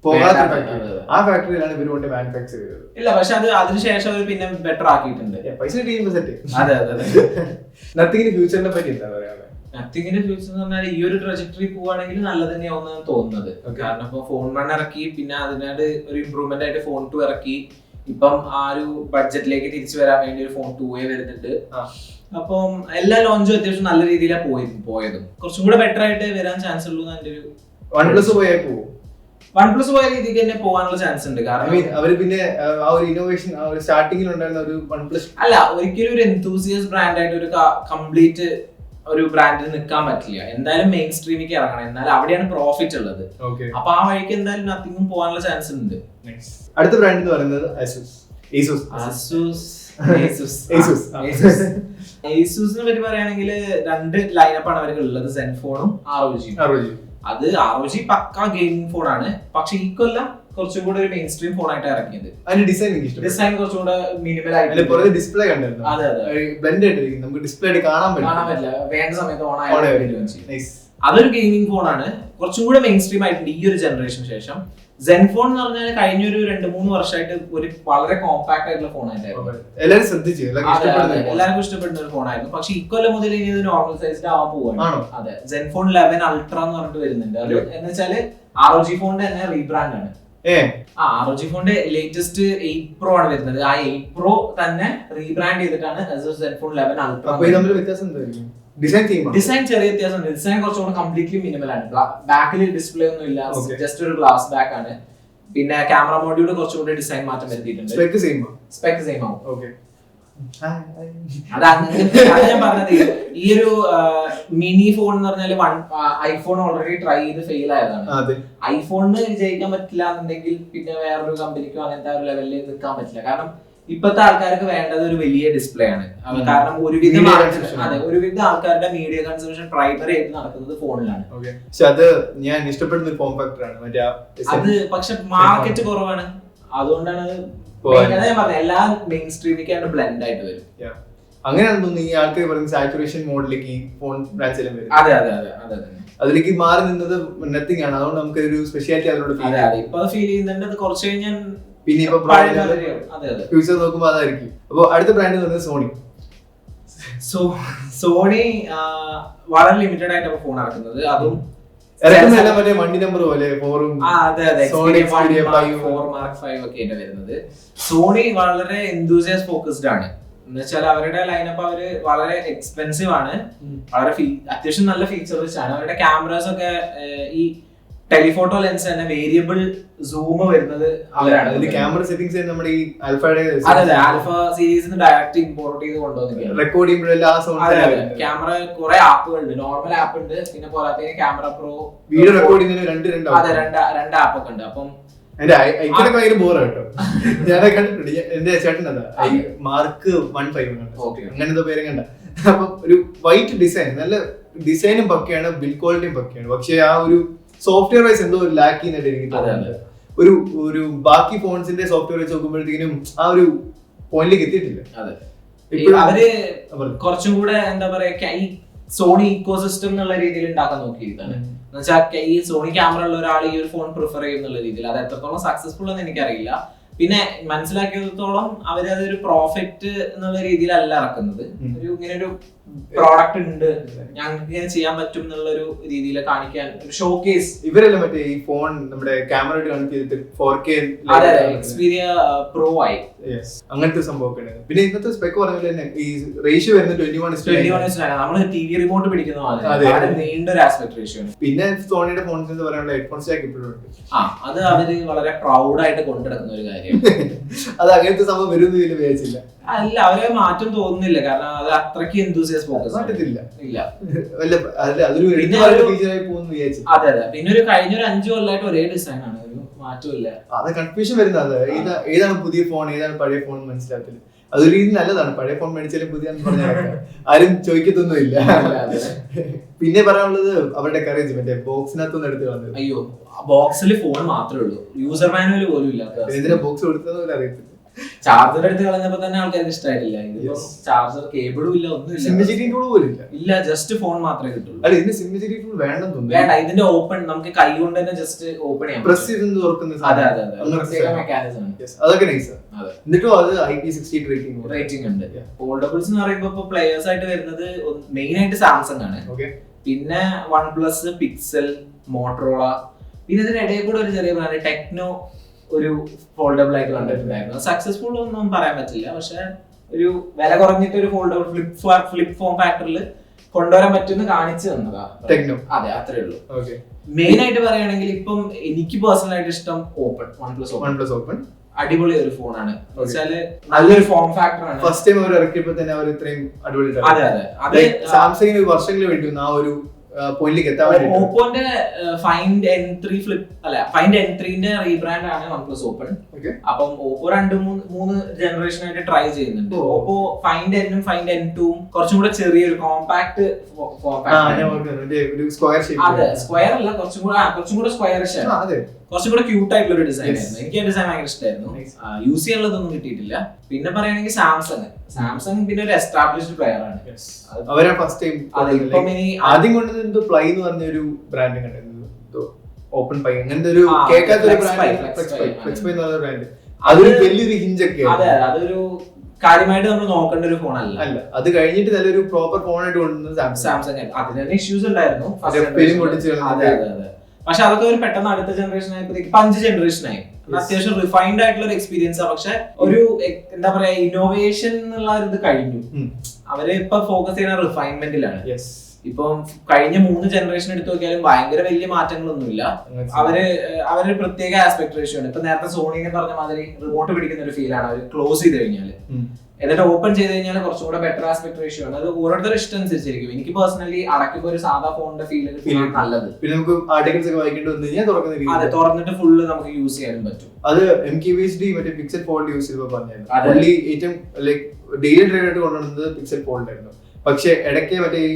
പോകാത്ത ഫാക്ടറി. ആ ഫാക്ടറിയിലാണ് ഇവർ കൊണ്ട് മാനുഫാക്ചർ ചെയ്തത്. ഇല്ല, പക്ഷെ അത് അതിനുശേഷം അവർ പിന്നെ ബെറ്റർ ആക്കിയിട്ടുണ്ട്. പൈസ കിട്ടിയുമ്പോ സെറ്റ്. അതെ അതെ അതെ. നത്തിങ്ങിന്റെ ഫ്യൂച്ചറിനെ പറ്റി എന്താ പറയാ? നത്തിങ്ങിന്റെ ഫ്യൂച്ചർ എന്ന് പറഞ്ഞാൽ ഈ ഒരു ട്രജക്ടറി പോവാണെങ്കിൽ നല്ലത് തന്നെയാവുന്നതാണ് തോന്നുന്നത്. കാരണം ഇപ്പൊ ഫോൺ 1 ഇറക്കി, പിന്നെ അതിനോട് ഒരു ഇമ്പ്രൂവ്മെന്റ് ആയിട്ട് ഫോൺ 2 ഇറക്കി, ഇപ്പം ആ ഒരു ബഡ്ജറ്റിലേക്ക് തിരിച്ചു വരാൻ വേണ്ടി ഒരു ഫോൺ 2 വരുന്നുണ്ട്. അപ്പം എല്ലാ ലോഞ്ചും അത്യാവശ്യം നല്ല രീതിയിലാണ് പോയതും കുറച്ചും കൂടെ ബെറ്റർ ആയിട്ട് വരാൻ ചാൻസ് ഉള്ളൂ. എന്റെ ഒരു OnePlus പോയാൽ പോകും. OnePlus പോയ രീതിക്ക് തന്നെ പോകാനുള്ള ചാൻസ് ഉണ്ട്. കാരണം അവര് പിന്നെ ആ ഒരു ഇന്നോവേഷൻ സ്റ്റാർട്ടിങ്ങിൽ ഉണ്ടായിരുന്ന ഒരു OnePlus അല്ല, ഒരിക്കലും ഒരു എന്തൂസിയസ് ബ്രാൻഡ് ആയിട്ട് ഒരു കംപ്ലീറ്റ് ഒരു ബ്രാൻഡിൽ നിൽക്കാൻ പറ്റില്ല. എന്തായാലും മെയിൻ സ്ട്രീമിലേക്ക് ഇറങ്ങണം, എന്നാലും അവിടെയാണ് പ്രോഫിറ്റ് ഉള്ളത്. അപ്പൊ ആ വഴിക്ക് എന്തായാലും നത്തിങ്ങും പോകാനുള്ള ചാൻസ് ഉണ്ട്. അടുത്ത ബ്രാൻഡ് എന്ന് പറയുന്നത് Asusനെ പറ്റി പറയുകയാണെങ്കിൽ 2 ലൈനപ്പാണ് അവർക്ക് ഉള്ളത്, സെൻഫോണും ROG. അത് ROG പക്ക ഗെയിമിംഗ് ഫോണാണ്, പക്ഷെ ഈ കൊല്ലം കുറച്ചും കൂടെ ഒരു മെയിൻ സ്ട്രീം ഫോൺ ആയിട്ട് ഇറങ്ങിയത്. അതിന്റെ ഡിസൈൻ കുറച്ചും കൂടെ മിനിമൽ ആയിട്ട് ഡിസ്പ്ലേ കണ്ടായിരുന്നു. അതെ അതെ, ബ്ലെൻഡ് ആയിട്ടിരിക്കും, നമുക്ക് ഡിസ്പ്ലേ കാണാൻ പറ്റില്ല, വേണ്ട സമയത്ത് ഓൺ ആയി. അതൊരു ഗെയിമിംഗ് ഫോണാണ്, കുറച്ചും കൂടെ മെയിൻ സ്ട്രീം ആയിട്ടുണ്ട് ഈ ഒരു ജനറേഷന് ശേഷം. സെൻഫോൺ എന്ന് പറഞ്ഞാൽ കഴിഞ്ഞൊരു 2-3 വർഷമായിട്ട് ഒരു വളരെ കോമ്പാക്ട് ആയിട്ടുള്ള ഫോൺ ആയിട്ടായിരുന്നു. എല്ലാവരും ശ്രദ്ധിച്ചു, എല്ലാവർക്കും ഇഷ്ടപ്പെടുന്ന ഒരു ഫോണായിരുന്നു. പക്ഷെ ഇക്കൊല്ലം മുതൽ ഇനി ഇത് നോർമൽ സൈസ്ഡ് ആവാൻ പോവാണ്. അതെ, സെൻഫോൺ 11 അൾട്ര എന്ന് പറഞ്ഞിട്ട് വരുന്നുണ്ട്. അത് എന്ന് വെച്ചാല് ROG ഫോണിന്റെ തന്നെ റീബ്രാൻഡ് ആണ്. ROG ഫോണിന്റെ ലേറ്റസ്റ്റ് 8 Pro ആണ് വരുന്നത്. ആ 8 Pro തന്നെ റീബ്രാൻഡ് ചെയ്തിട്ടാണ് സെൻഫോൺ 11 അൾട്ര. ഡിസൈൻ ചെറിയ വ്യത്യാസം. ഡിസൈൻ കുറച്ചുകൂടെ കംപ്ലീറ്റ്ലി മിനിമൽ ആണ്. ബാക്കിൽ ഡിസ്പ്ലേ ഒന്നും ഇല്ല, ജസ്റ്റ് ഒരു ഗ്ലാസ് ബാക്ക് ആണ്. പിന്നെ ക്യാമറ മോഡ്യൂൾ കുറച്ചുകൂടെ ഡിസൈൻ മാറ്റം വരുത്തിയിട്ടുണ്ട്. സ്പെക് സെയിം ആവും. ഞാൻ പറഞ്ഞത് ഈ ഒരു മിനി ഫോൺ എന്ന് പറഞ്ഞാല് ഐഫോൺ ഓൾറെഡി ട്രൈ ചെയ്ത് ഫെയിൽ ആയതാണ്. ഐഫോണിന് വിജയിക്കാൻ പറ്റില്ല എന്നുണ്ടെങ്കിൽ പിന്നെ വേറൊരു കമ്പനിക്കോ അങ്ങനത്തെ ഒരു ലെവലിൽ നിൽക്കാൻ പറ്റില്ല. കാരണം ഇപ്പത്തെ ആൾക്കാർക്ക് വേണ്ടത് ഒരു വലിയ ഡിസ്പ്ലേ ആണ്. കാരണം ഒരുവിധം ആൾക്കാരുടെ മീഡിയ കൺസംഷൻ പ്രൈമറി ആയിട്ട് നടക്കുന്നത് ഫോണിലാണ്. അത് ഞാൻ ഇഷ്ടപ്പെടുന്ന ഒരു ഫോം ഫാക്ടറാണ്. അത് പക്ഷെ മാർക്കറ്റ് കുറവാണ്, അതുകൊണ്ടാണ് ഞാൻ പറഞ്ഞത് എല്ലാ മെയിൻ സ്ട്രീമിലേക്കാണ് ബ്ലെൻഡ് ആയിട്ട് വരും. അങ്ങനെയാണെന്ന് തോന്നുന്നു ഈ ആൾക്കാർ പറയുന്നത് സാച്ചുറേഷൻ മോഡിലേക്ക് ഈ ഫോൺ ബ്രാൻഡ്സിലും വരും. അതെ അതെ അതെ അതെ, അതിലേക്ക് മാറി നിന്നത് നത്തിങ് ആണ്. അതുകൊണ്ട് നമുക്ക് ഒരു സ്പെഷ്യാലിറ്റി അതിനോട് ഇപ്പൊ ഫീൽ ചെയ്യുന്നുണ്ട്. അത് കുറച്ച് കഴിഞ്ഞാൽ പിന്നെ ഇപ്പൊ ഫ്യൂച്ചർ നോക്കുമ്പോ അതായിരിക്കും. അപ്പൊ അടുത്ത ബ്രാൻഡ് എന്ന് പറയുന്നത് സോണി വളരെ ലിമിറ്റഡ് ആയിട്ട് ഫോൺ ഇറക്കുന്നത്. അതും വണ്ടി നമ്പർ പോലെ വരുന്നത്. സോണി വളരെ എന്തൂസിയാസ്റ്റ് ഫോക്കസ്ഡ് ആണ്. എന്ന് വെച്ചാൽ അവരുടെ ലൈനപ്പ് അവര് വളരെ എക്സ്പെൻസീവ് ആണ്, വളരെ അത്യാവശ്യം നല്ല ഫീച്ചേഴ്സ് ആണ്. അവരുടെ ക്യാമറാസ് ഒക്കെ ഈ ടെലിഫോട്ടോ ലെൻസ് തന്നെ വേരിയബിൾ സൂം വരുന്നത് അവരാണ്. ക്യാമറ സെറ്റിംഗ്സ് നമ്മുടെ ഈ ആൽഫ സീരീസ് ഡയറക്റ്റ് ഇമ്പോർട്ട് ചെയ്ത് കൊണ്ടുവന്നിരിക്കുകയാണ്. റെക്കോർഡ് ചെയ്യുമ്പോഴെല്ലാം ക്യാമറ കുറെ ആപ്പുകളുണ്ട്, നോർമൽ ആപ്പ് ഉണ്ട്, പിന്നെ പോരാത്തതിന് ക്യാമറ പ്രോ വീഡിയോ റെക്കോർഡ് ചെയ്യുന്നതിന് രണ്ട് ആപ്പൊക്കെ ഉണ്ട്. അപ്പം ഭയങ്കര ബോറാട്ടോ. ഞാനത് കണ്ടിട്ടുണ്ട്. എന്റെ ചേട്ടൻ അതാ മാർക്ക് 15 അങ്ങനത്തെ പേരും കണ്ട. അപ്പൊ ഒരു വൈറ്റ് ഡിസൈൻ, നല്ല ഡിസൈനും പക്കയാണ്, ബിൽഡ് ക്വാളിറ്റിയും പക്കയാണ്. പക്ഷെ ആ ഒരു സോഫ്റ്റ്വെയർ വൈസ് എന്തോ ഒരു ലാക്ക് ചെയ്യുന്നതായിട്ട് എനിക്ക് തോന്നുന്നത്. ഒരു ബാക്കി ഫോൺസിന്റെ സോഫ്റ്റ്വെയർ വെച്ച് നോക്കുമ്പോഴത്തേക്കും ആ ഒരു പോയിന്റിലേക്ക് എത്തിയിട്ടില്ല. അവര് കുറച്ചും കൂടെ എന്താ പറയാ ഈ സോണി ഇക്കോസിസ്റ്റം എന്നുള്ള രീതിയിൽ ഉണ്ടാക്കാൻ നോക്കിയതാണ്. എന്നുവെച്ചാൽ ഈ സോണി ക്യാമറ ഉള്ള ഒരാൾ ഈ ഒരു ഫോൺ പ്രിഫർ ചെയ്യുന്നുള്ള രീതിയിൽ. അത് എത്രത്തോളം സക്സസ്ഫുൾ എന്ന് എനിക്കറിയില്ല. പിന്നെ മനസ്സിലാക്കിയത്തോളം അവരതൊരു പ്രോഫിറ്റ് എന്നുള്ള രീതിയിലല്ല ഇറക്കുന്നത്. ഇങ്ങനെ ഒരു പ്രോഡക്റ്റ് ഉണ്ട്, ഞങ്ങൾക്ക് ഇങ്ങനെ ചെയ്യാൻ പറ്റും എന്നുള്ള ഒരു രീതിയിൽ കാണിക്കാൻ ഒരു ഷോക്കേസ്. ഇവരെല്ലാം മറ്റേ ഈ ഫോൺ നമ്മുടെ ക്യാമറ കണക്ട് ചെയ്തിട്ട് 4K എക്സ്പീരിയ പ്രോ ആയി അങ്ങനത്തെ സംഭവമൊക്കെ ഉണ്ട്. പിന്നെ ഇന്നത്തെ സ്പെക് പറഞ്ഞ പോലെ തന്നെ ഈ റേഷ്യോ വരുന്നത് 21:9. നമ്മൾ TV റിമോട്ട് പിടിക്കുന്ന നീണ്ടൊരു ആസ്പെക്ട് റേഷ്യോ ആണ്. പിന്നെ സോണിയുടെ ഫോൺസ് എന്ന് പറയാനുള്ള ഹെഡ്ഫോൺ സ്റ്റാക്ക് ഇപ്പോഴും ഉണ്ട്. അത് അവര് വളരെ പ്രൗഡ് ആയിട്ട് കൊണ്ടുനടക്കുന്ന ഒരു കാര്യം. അത് അങ്ങനത്തെ സംഭവം വരുമെന്ന് ഇതിൽ വിചാരിച്ചില്ല. അല്ല, അവരെ മാറ്റം തോന്നുന്നില്ല. കാരണം അത് അത്രയ്ക്ക് എന്തൂസിയാസ്റ്റ് ഫോക്കസ് ഇല്ല. അതെ അതെ. പിന്നെ ഒരു കഴിഞ്ഞൊരു 5 കൊല്ലമായിട്ട് ഒരേ ഡിസൈൻ ആണ്, ഒരു മാറ്റമില്ല. അത് കൺഫ്യൂഷൻ വരുന്നത് ഏതാണ് പുതിയ ഫോൺ ഏതാണ് പഴയ ഫോൺ മനസ്സിലാക്കില്ല. അതൊരു രീതി നല്ലതാണ്. പഴയ ഫോൺ മേടിച്ചാലും പുതിയ ആരും ചോദിക്കത്തൊന്നുമില്ല. പിന്നെ പറയാനുള്ളത് അവരുടെ കറേജ് മറ്റേ ബോക്സിനകത്തൊന്നും എടുത്ത് കളഞ്ഞത്. അയ്യോ, ബോക്സിൽ ഫോൺ മാത്രമേ ഉള്ളൂ, യൂസർ മാനുവൽ പോലും ഇല്ല. ഇതിന്റെ ബോക്സ് കൊടുത്തത് അറിയത്തില്ല. ചാർജർ എടുത്ത് കളഞ്ഞപ്പോ തന്നെ ആൾക്കാർക്ക് ഇഷ്ടമായിട്ടില്ല. ഇതിപ്പോ ചാർജർ കേബിളും ഇല്ല, ഒന്നും സിംജിറ്റി ടൂൾ പോലും ഇല്ല, ജസ്റ്റ് ഫോൺ മാത്രമേ കിട്ടുള്ളൂ. അല്ല, ഇതിന് സിംജിറ്റി ടൂൾ വേണ്ടെന്ന് തോന്നുന്നു. വേണ്ട, ഇതിന്റെ ഓപ്പൺ നമുക്ക് കൈ കൊണ്ട് തന്നെ ജസ്റ്റ് ഓപ്പൺ ചെയ്യാം, പ്രസ് ചെയ്ത് തുറക്കുന്ന. അതെ അതെ അതെ, പ്രത്യേക മെക്കാനിസം. അതൊക്കെ നൈസ്. എന്നിട്ടും അത് IP68 റേറ്റിംഗ് ഉണ്ട്. ഫോൾഡബിൾസ് എന്ന് പറയുമ്പോൾ ഇപ്പൊ പ്ലേയേഴ്സ് ആയിട്ട് വരുന്നത് മെയിൻ ആയിട്ട് സാംസങ് ആണ്, പിന്നെ OnePlus, പിക്സൽ, മോട്ടറോള, പിന്നെ ഇതിന്റെ ഇടയിൽ കൂടെ ഒരു ചെറിയ ബ്രാൻഡ് ടെക്നോ ഒരു ഫോൾഡബിൾ ആയിട്ട് കണ്ടിട്ടുണ്ടായിരുന്നു. സക്സസ്ഫുൾ ഒന്നും പറയാൻ പറ്റില്ല, പക്ഷെ ഒരു വില കുറഞ്ഞിട്ട് ഒരു ഫോൾഡബിൾ ഫ്ലിപ്പ് ഫോം ഫാക്ടറിൽ കൊണ്ടുവരാൻ പറ്റുമെന്ന് കാണിച്ചു തന്നതാ ടെക്നോ. അതെ, അത്രേ ഉള്ളൂ. മെയിൻ ആയിട്ട് പറയുകയാണെങ്കിൽ ഇപ്പം എനിക്ക് പേഴ്സണൽ ആയിട്ട് ഇഷ്ടം OnePlus ഓപ്പൺ അടിപൊളി ഒരു ഫോണാണ്. വെച്ചാല് നല്ലൊരു ഫോം ഫാക്ടർ ആണ്. ഫസ്റ്റ് ടൈം അവർ ഇറക്കിയപ്പോ തന്നെ അവർ ഇത്രയും അടിപൊളി. അതെ അതെ അതെ, സാംസങ്ങിന് വർഷങ്ങൾ വേണ്ടി ആ ഒരു പോയിന്റിലേക്ക് എത്താൻ വേണ്ടി. ഓപ്പോന്റെ ഫൈൻഡ് N3 ഫ്ലിപ്പ് അല്ല, ഫൈൻഡ് N3ന്റെ റീബ്രാൻഡ് ആണ് OnePlus ഓപ്പൺ. അപ്പം ഓപ്പോ 2-3 ജനറേഷൻ ആയിട്ട് ട്രൈ ചെയ്യുന്നുണ്ട്. ഓപ്പോ ഫൈൻഡ് N ഉം ഫൈൻഡ് N2 കുറച്ചും കൂടെ ചെറിയൊരു കോമ്പാക്ട് സ്ക്വയർ അല്ല, കുറച്ചും കൂടെ സ്ക്വയറിഷ് ആണ്, കുറച്ചും കൂടെ ക്യൂട്ട് ആയിട്ടുള്ള ഒരു ഡിസൈൻ ആയിരുന്നു. എനിക്ക് ആ ഡിസൈൻ ഭയങ്കര ഇഷ്ടമായിരുന്നു. യൂസ് ചെയ്യാനുള്ളതൊന്നും കിട്ടിയിട്ടില്ല. പിന്നെ പറയുകയാണെങ്കിൽ സാംസങ് പിന്നെ ഒരു എസ്റ്റാബ്ലിഷ്ഡ് പ്ലെയർ ആണ്. അവരെ ഫസ്റ്റ് ടൈം ആദ്യം കൊണ്ടുവന്നത് പ്ലൈ എന്ന് പറഞ്ഞ ഒരു ബ്രാൻഡ് കണ്ടിരുന്നു, ഓപ്പൺ പൈ അങ്ങനത്തെ ഒരു കേൾക്കാത്തൊരു ബ്രാൻഡ്. അതൊരു വലിയൊരു ഹിഞ്ചൊക്കെ. അതെ, അതൊരു കാര്യമായിട്ട് നമ്മൾ നോക്കേണ്ട ഒരു ഫോൺ അല്ല. അത് കഴിഞ്ഞിട്ട് നല്ലൊരു പ്രോപ്പർ ഫോൺ ആയിട്ട് കൊണ്ടുവന്നത് സാംസങ്. അതിന് തന്നെ ഇഷ്യൂസ് ഉണ്ടായിരുന്നു, പക്ഷെ അതൊക്കെ ഒരു പെട്ടെന്ന് അടുത്ത ജനറേഷൻ ആയപ്പോഴത്തേക്ക് 5 ജനറേഷൻ ആയി. അത്യാവശ്യം റിഫൈൻഡ് ആയിട്ടുള്ള ഒരു എക്സ്പീരിയൻസ്. പക്ഷെ ഒരു എന്താ പറയാ, ഇന്നോവേഷൻ എന്നുള്ള ഇത് കഴിഞ്ഞു. അവര് ഇപ്പൊ ഫോക്കസ് ചെയ്യുന്ന റിഫൈൻമെന്റിലാണ്. ഇപ്പം കഴിഞ്ഞ 3 ജനറേഷൻ എടുത്തു നോക്കിയാലും ഭയങ്കര വലിയ മാറ്റങ്ങളൊന്നുമില്ല. അവര് പ്രത്യേക ആസ്പെക്ട് റേഷ്യോ ആണ്. ഇപ്പൊ നേരത്തെ സോണിനെ പറഞ്ഞ മാതിരി റിമോട്ട് പിടിക്കുന്ന ഒരു ഫീലാണ് അവർ ക്ലോസ് ചെയ്ത് കഴിഞ്ഞാല്. എന്നിട്ട് ഓപ്പൺ ചെയ്ത് കഴിഞ്ഞാൽ കുറച്ചും കൂടെ ബെറ്റർ ആസ്പെക്ട് റേഷ്യോ ആണ്. അത് ഓരോരുത്തരുടെ ഇഷ്ടം അനുസരിച്ചിരിക്കും. എനിക്ക് പേഴ്സണലി അടയ്ക്കുമ്പോൾ ഒരു സാധാ ഫോണിന്റെ ഫീൽ നല്ലത്. പിന്നെ നമുക്ക് ആർട്ടിക്കിൾസ് ഒക്കെ വായിക്കേണ്ടി വന്നു കഴിഞ്ഞാൽ അതെ, തുറന്നിട്ട് ഫുള്ള് നമുക്ക് യൂസ് ചെയ്യാനും പറ്റും. അത് MKBHD മറ്റേ പിക്സൽ ഫോൾഡ് യൂസ് ചെയ്തപ്പോൾ പറഞ്ഞായിരുന്നു. ഏറ്റവും ലൈക് ഡെയിലി ഡ്രൈവ് ആയിട്ട് കൊണ്ടുവന്നത് പിക്സൽ ഫോൾഡ് ആയിരുന്നു. പക്ഷെ ഇടയ്ക്ക് മറ്റേ ഈ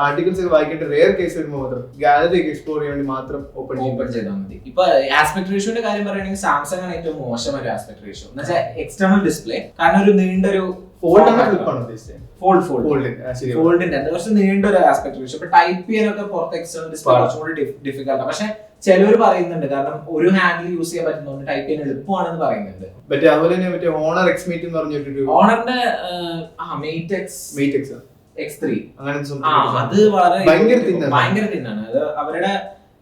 ആർട്ടിക്കിൾസ് ഒക്കെ വായിക്കേണ്ട റെയർ കേസ് വരുമ്പോൾ മാത്രം ഗാലറി ഒക്കെ എക്സ്പ്ലോർ ചെയ്യാൻ വേണ്ടി മാത്രം ഓപ്പൺ ചെയ്താൽ മതി. ഇപ്പൊ ആസ്പെക്ട് റേഷ്യോന്റെ കാര്യം പറയുകയാണെങ്കിൽ സാംസങ് ആണ് ഏറ്റവും മോശം ഒരു ആസ്പെക്ട് റേഷ്യോ എന്ന് വെച്ചാൽ എക്സ്റ്റേണൽ ഡിസ്പ്ലേ. കാരണം ഒരു നീണ്ടൊരു ഫോൾഡിന്റെ കുറച്ച് നീണ്ടൊരു ആസ്പെക്ട് റേഷ്യോ. ഇപ്പൊ ടൈപ്പ് ചെയ്യാനൊക്കെ പുറത്ത് എക്സ്റ്റേണൽ ഡിസ്പ്ലേ കുറച്ചും കൂടി ഡിഫിക്കൽട്ടാണ്. പക്ഷെ ചിലവർ പറയുന്നുണ്ട് കാരണം ഒരു ഹാൻഡിൽ യൂസ് ചെയ്യാൻ പറ്റുന്നതുകൊണ്ട് ടൈപ്പ് ചെയ്യാൻ എളുപ്പമാണെന്ന് പറയുന്നുണ്ട്. അതുപോലെ തന്നെ മറ്റേ ഓണർ X-Mate എന്ന് പറഞ്ഞിട്ടൊരു ഓണറിന്റെ Mate X3 അത് വളരെ ഭയങ്കര തിന്നാണ്. അത് അവരുടെ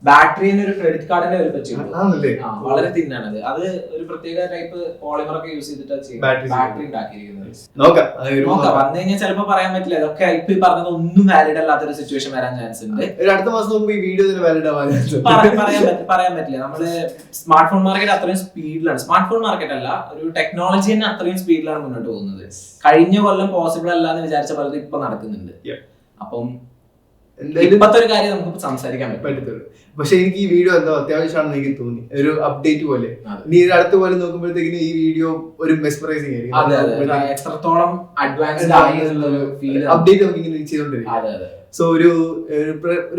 ബാറ്ററിന് ഒരു ക്രെഡിറ്റ് കാർഡിന്റെ ഒരു വളരെ തിന്നാണ്. അത് ഒരു പ്രത്യേക ടൈപ്പ് പോളിമർ ഒക്കെ യൂസ് ചെയ്തിട്ട് ബാറ്ററി ഉണ്ടാക്കിയിരിക്കുന്നത്. നോക്കാം, വന്നു കഴിഞ്ഞാൽ ചിലപ്പോ പറയാൻ പറ്റില്ല. ഇതൊക്കെ ഇപ്പൊ പറഞ്ഞത് ഒന്നും വാലിഡ് അല്ലാത്തൊരു സിറ്റുവേഷൻ വരാൻ ചാൻസ് ഉണ്ട്. അടുത്ത മാസം ഈ വീഡിയോ പറയാൻ പറ്റില്ല. നമ്മള് സ്മാർട്ട് ഫോൺ മാർക്കറ്റ് അത്രയും സ്പീഡിലാണ്. സ്മാർട്ട് ഫോൺ മാർക്കറ്റ് അല്ല, ഒരു ടെക്നോളജി തന്നെ അത്രയും സ്പീഡിലാണ് മുന്നോട്ട് പോകുന്നത്. കഴിഞ്ഞ കൊല്ലം പോസിബിൾ അല്ല എന്ന് വിചാരിച്ച പലതും ഇപ്പൊ നടക്കുന്നുണ്ട്. അപ്പം ഇപ്പത്തെ ഒരു കാര്യം നമുക്ക് സംസാരിക്കാൻ പറ്റത്തുള്ളൂ. പക്ഷെ എനിക്ക് ഈ വീഡിയോ എന്തോ അത്യാവശ്യമാണെന്ന് എനിക്ക് തോന്നി, ഒരു അപ്ഡേറ്റ് പോലെ. നീ അടുത്ത പോലെ നോക്കുമ്പോഴത്തേക്കിന് ഈ വീഡിയോ ഒരു മെസ്മറൈസിംഗ് ആയിരിക്കും. എത്രത്തോളം അഡ്വാൻസ്ഡ് അപ്ഡേറ്റ് നമുക്ക് ഇങ്ങനെ ചെയ്തോണ്ടിരിക്കും. സോ ഒരു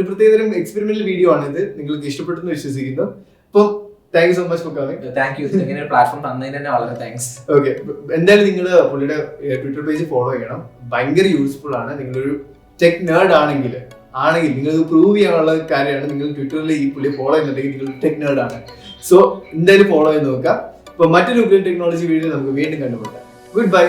പ്രത്യേകതരം എക്സ്പെരിമെന്റൽ വീഡിയോ ആണ് ഇത്. നിങ്ങൾക്ക് ഇഷ്ടപ്പെട്ടെന്ന് വിശ്വസിക്കുന്നു. അപ്പം thank you so much for coming. Thank you. ഇങ്ങനെ ഒരു പ്ലാറ്റ്ഫോം തന്നതിന് തന്നെ വളരെ താങ്ക്സ്. ഓക്കെ, എന്തായാലും നിങ്ങൾ പുള്ളിയുടെ ട്വിറ്റർ പേജ് ഫോളോ ചെയ്യണം. ഭയങ്കര യൂസ്ഫുൾ ആണ്. നിങ്ങളൊരു ടെക് നേർഡ് ആണെങ്കിൽ നിങ്ങൾ പ്രൂവ് ചെയ്യാനുള്ള കാര്യമാണ്. നിങ്ങൾ ട്വിറ്ററിൽ ഈ പുള്ളി ഫോളോ ചെയ്യുന്നുണ്ടെങ്കിൽ നിങ്ങൾ ടെക് നേർഡ് ആണ്. സോ എന്തായാലും ഫോളോ ചെയ്ത് നോക്കാം. അപ്പൊ മറ്റൊരു ടെക്നോളജി വീഡിയോ നമുക്ക് വീണ്ടും കണ്ടുപിടിക്കാം. Good bye.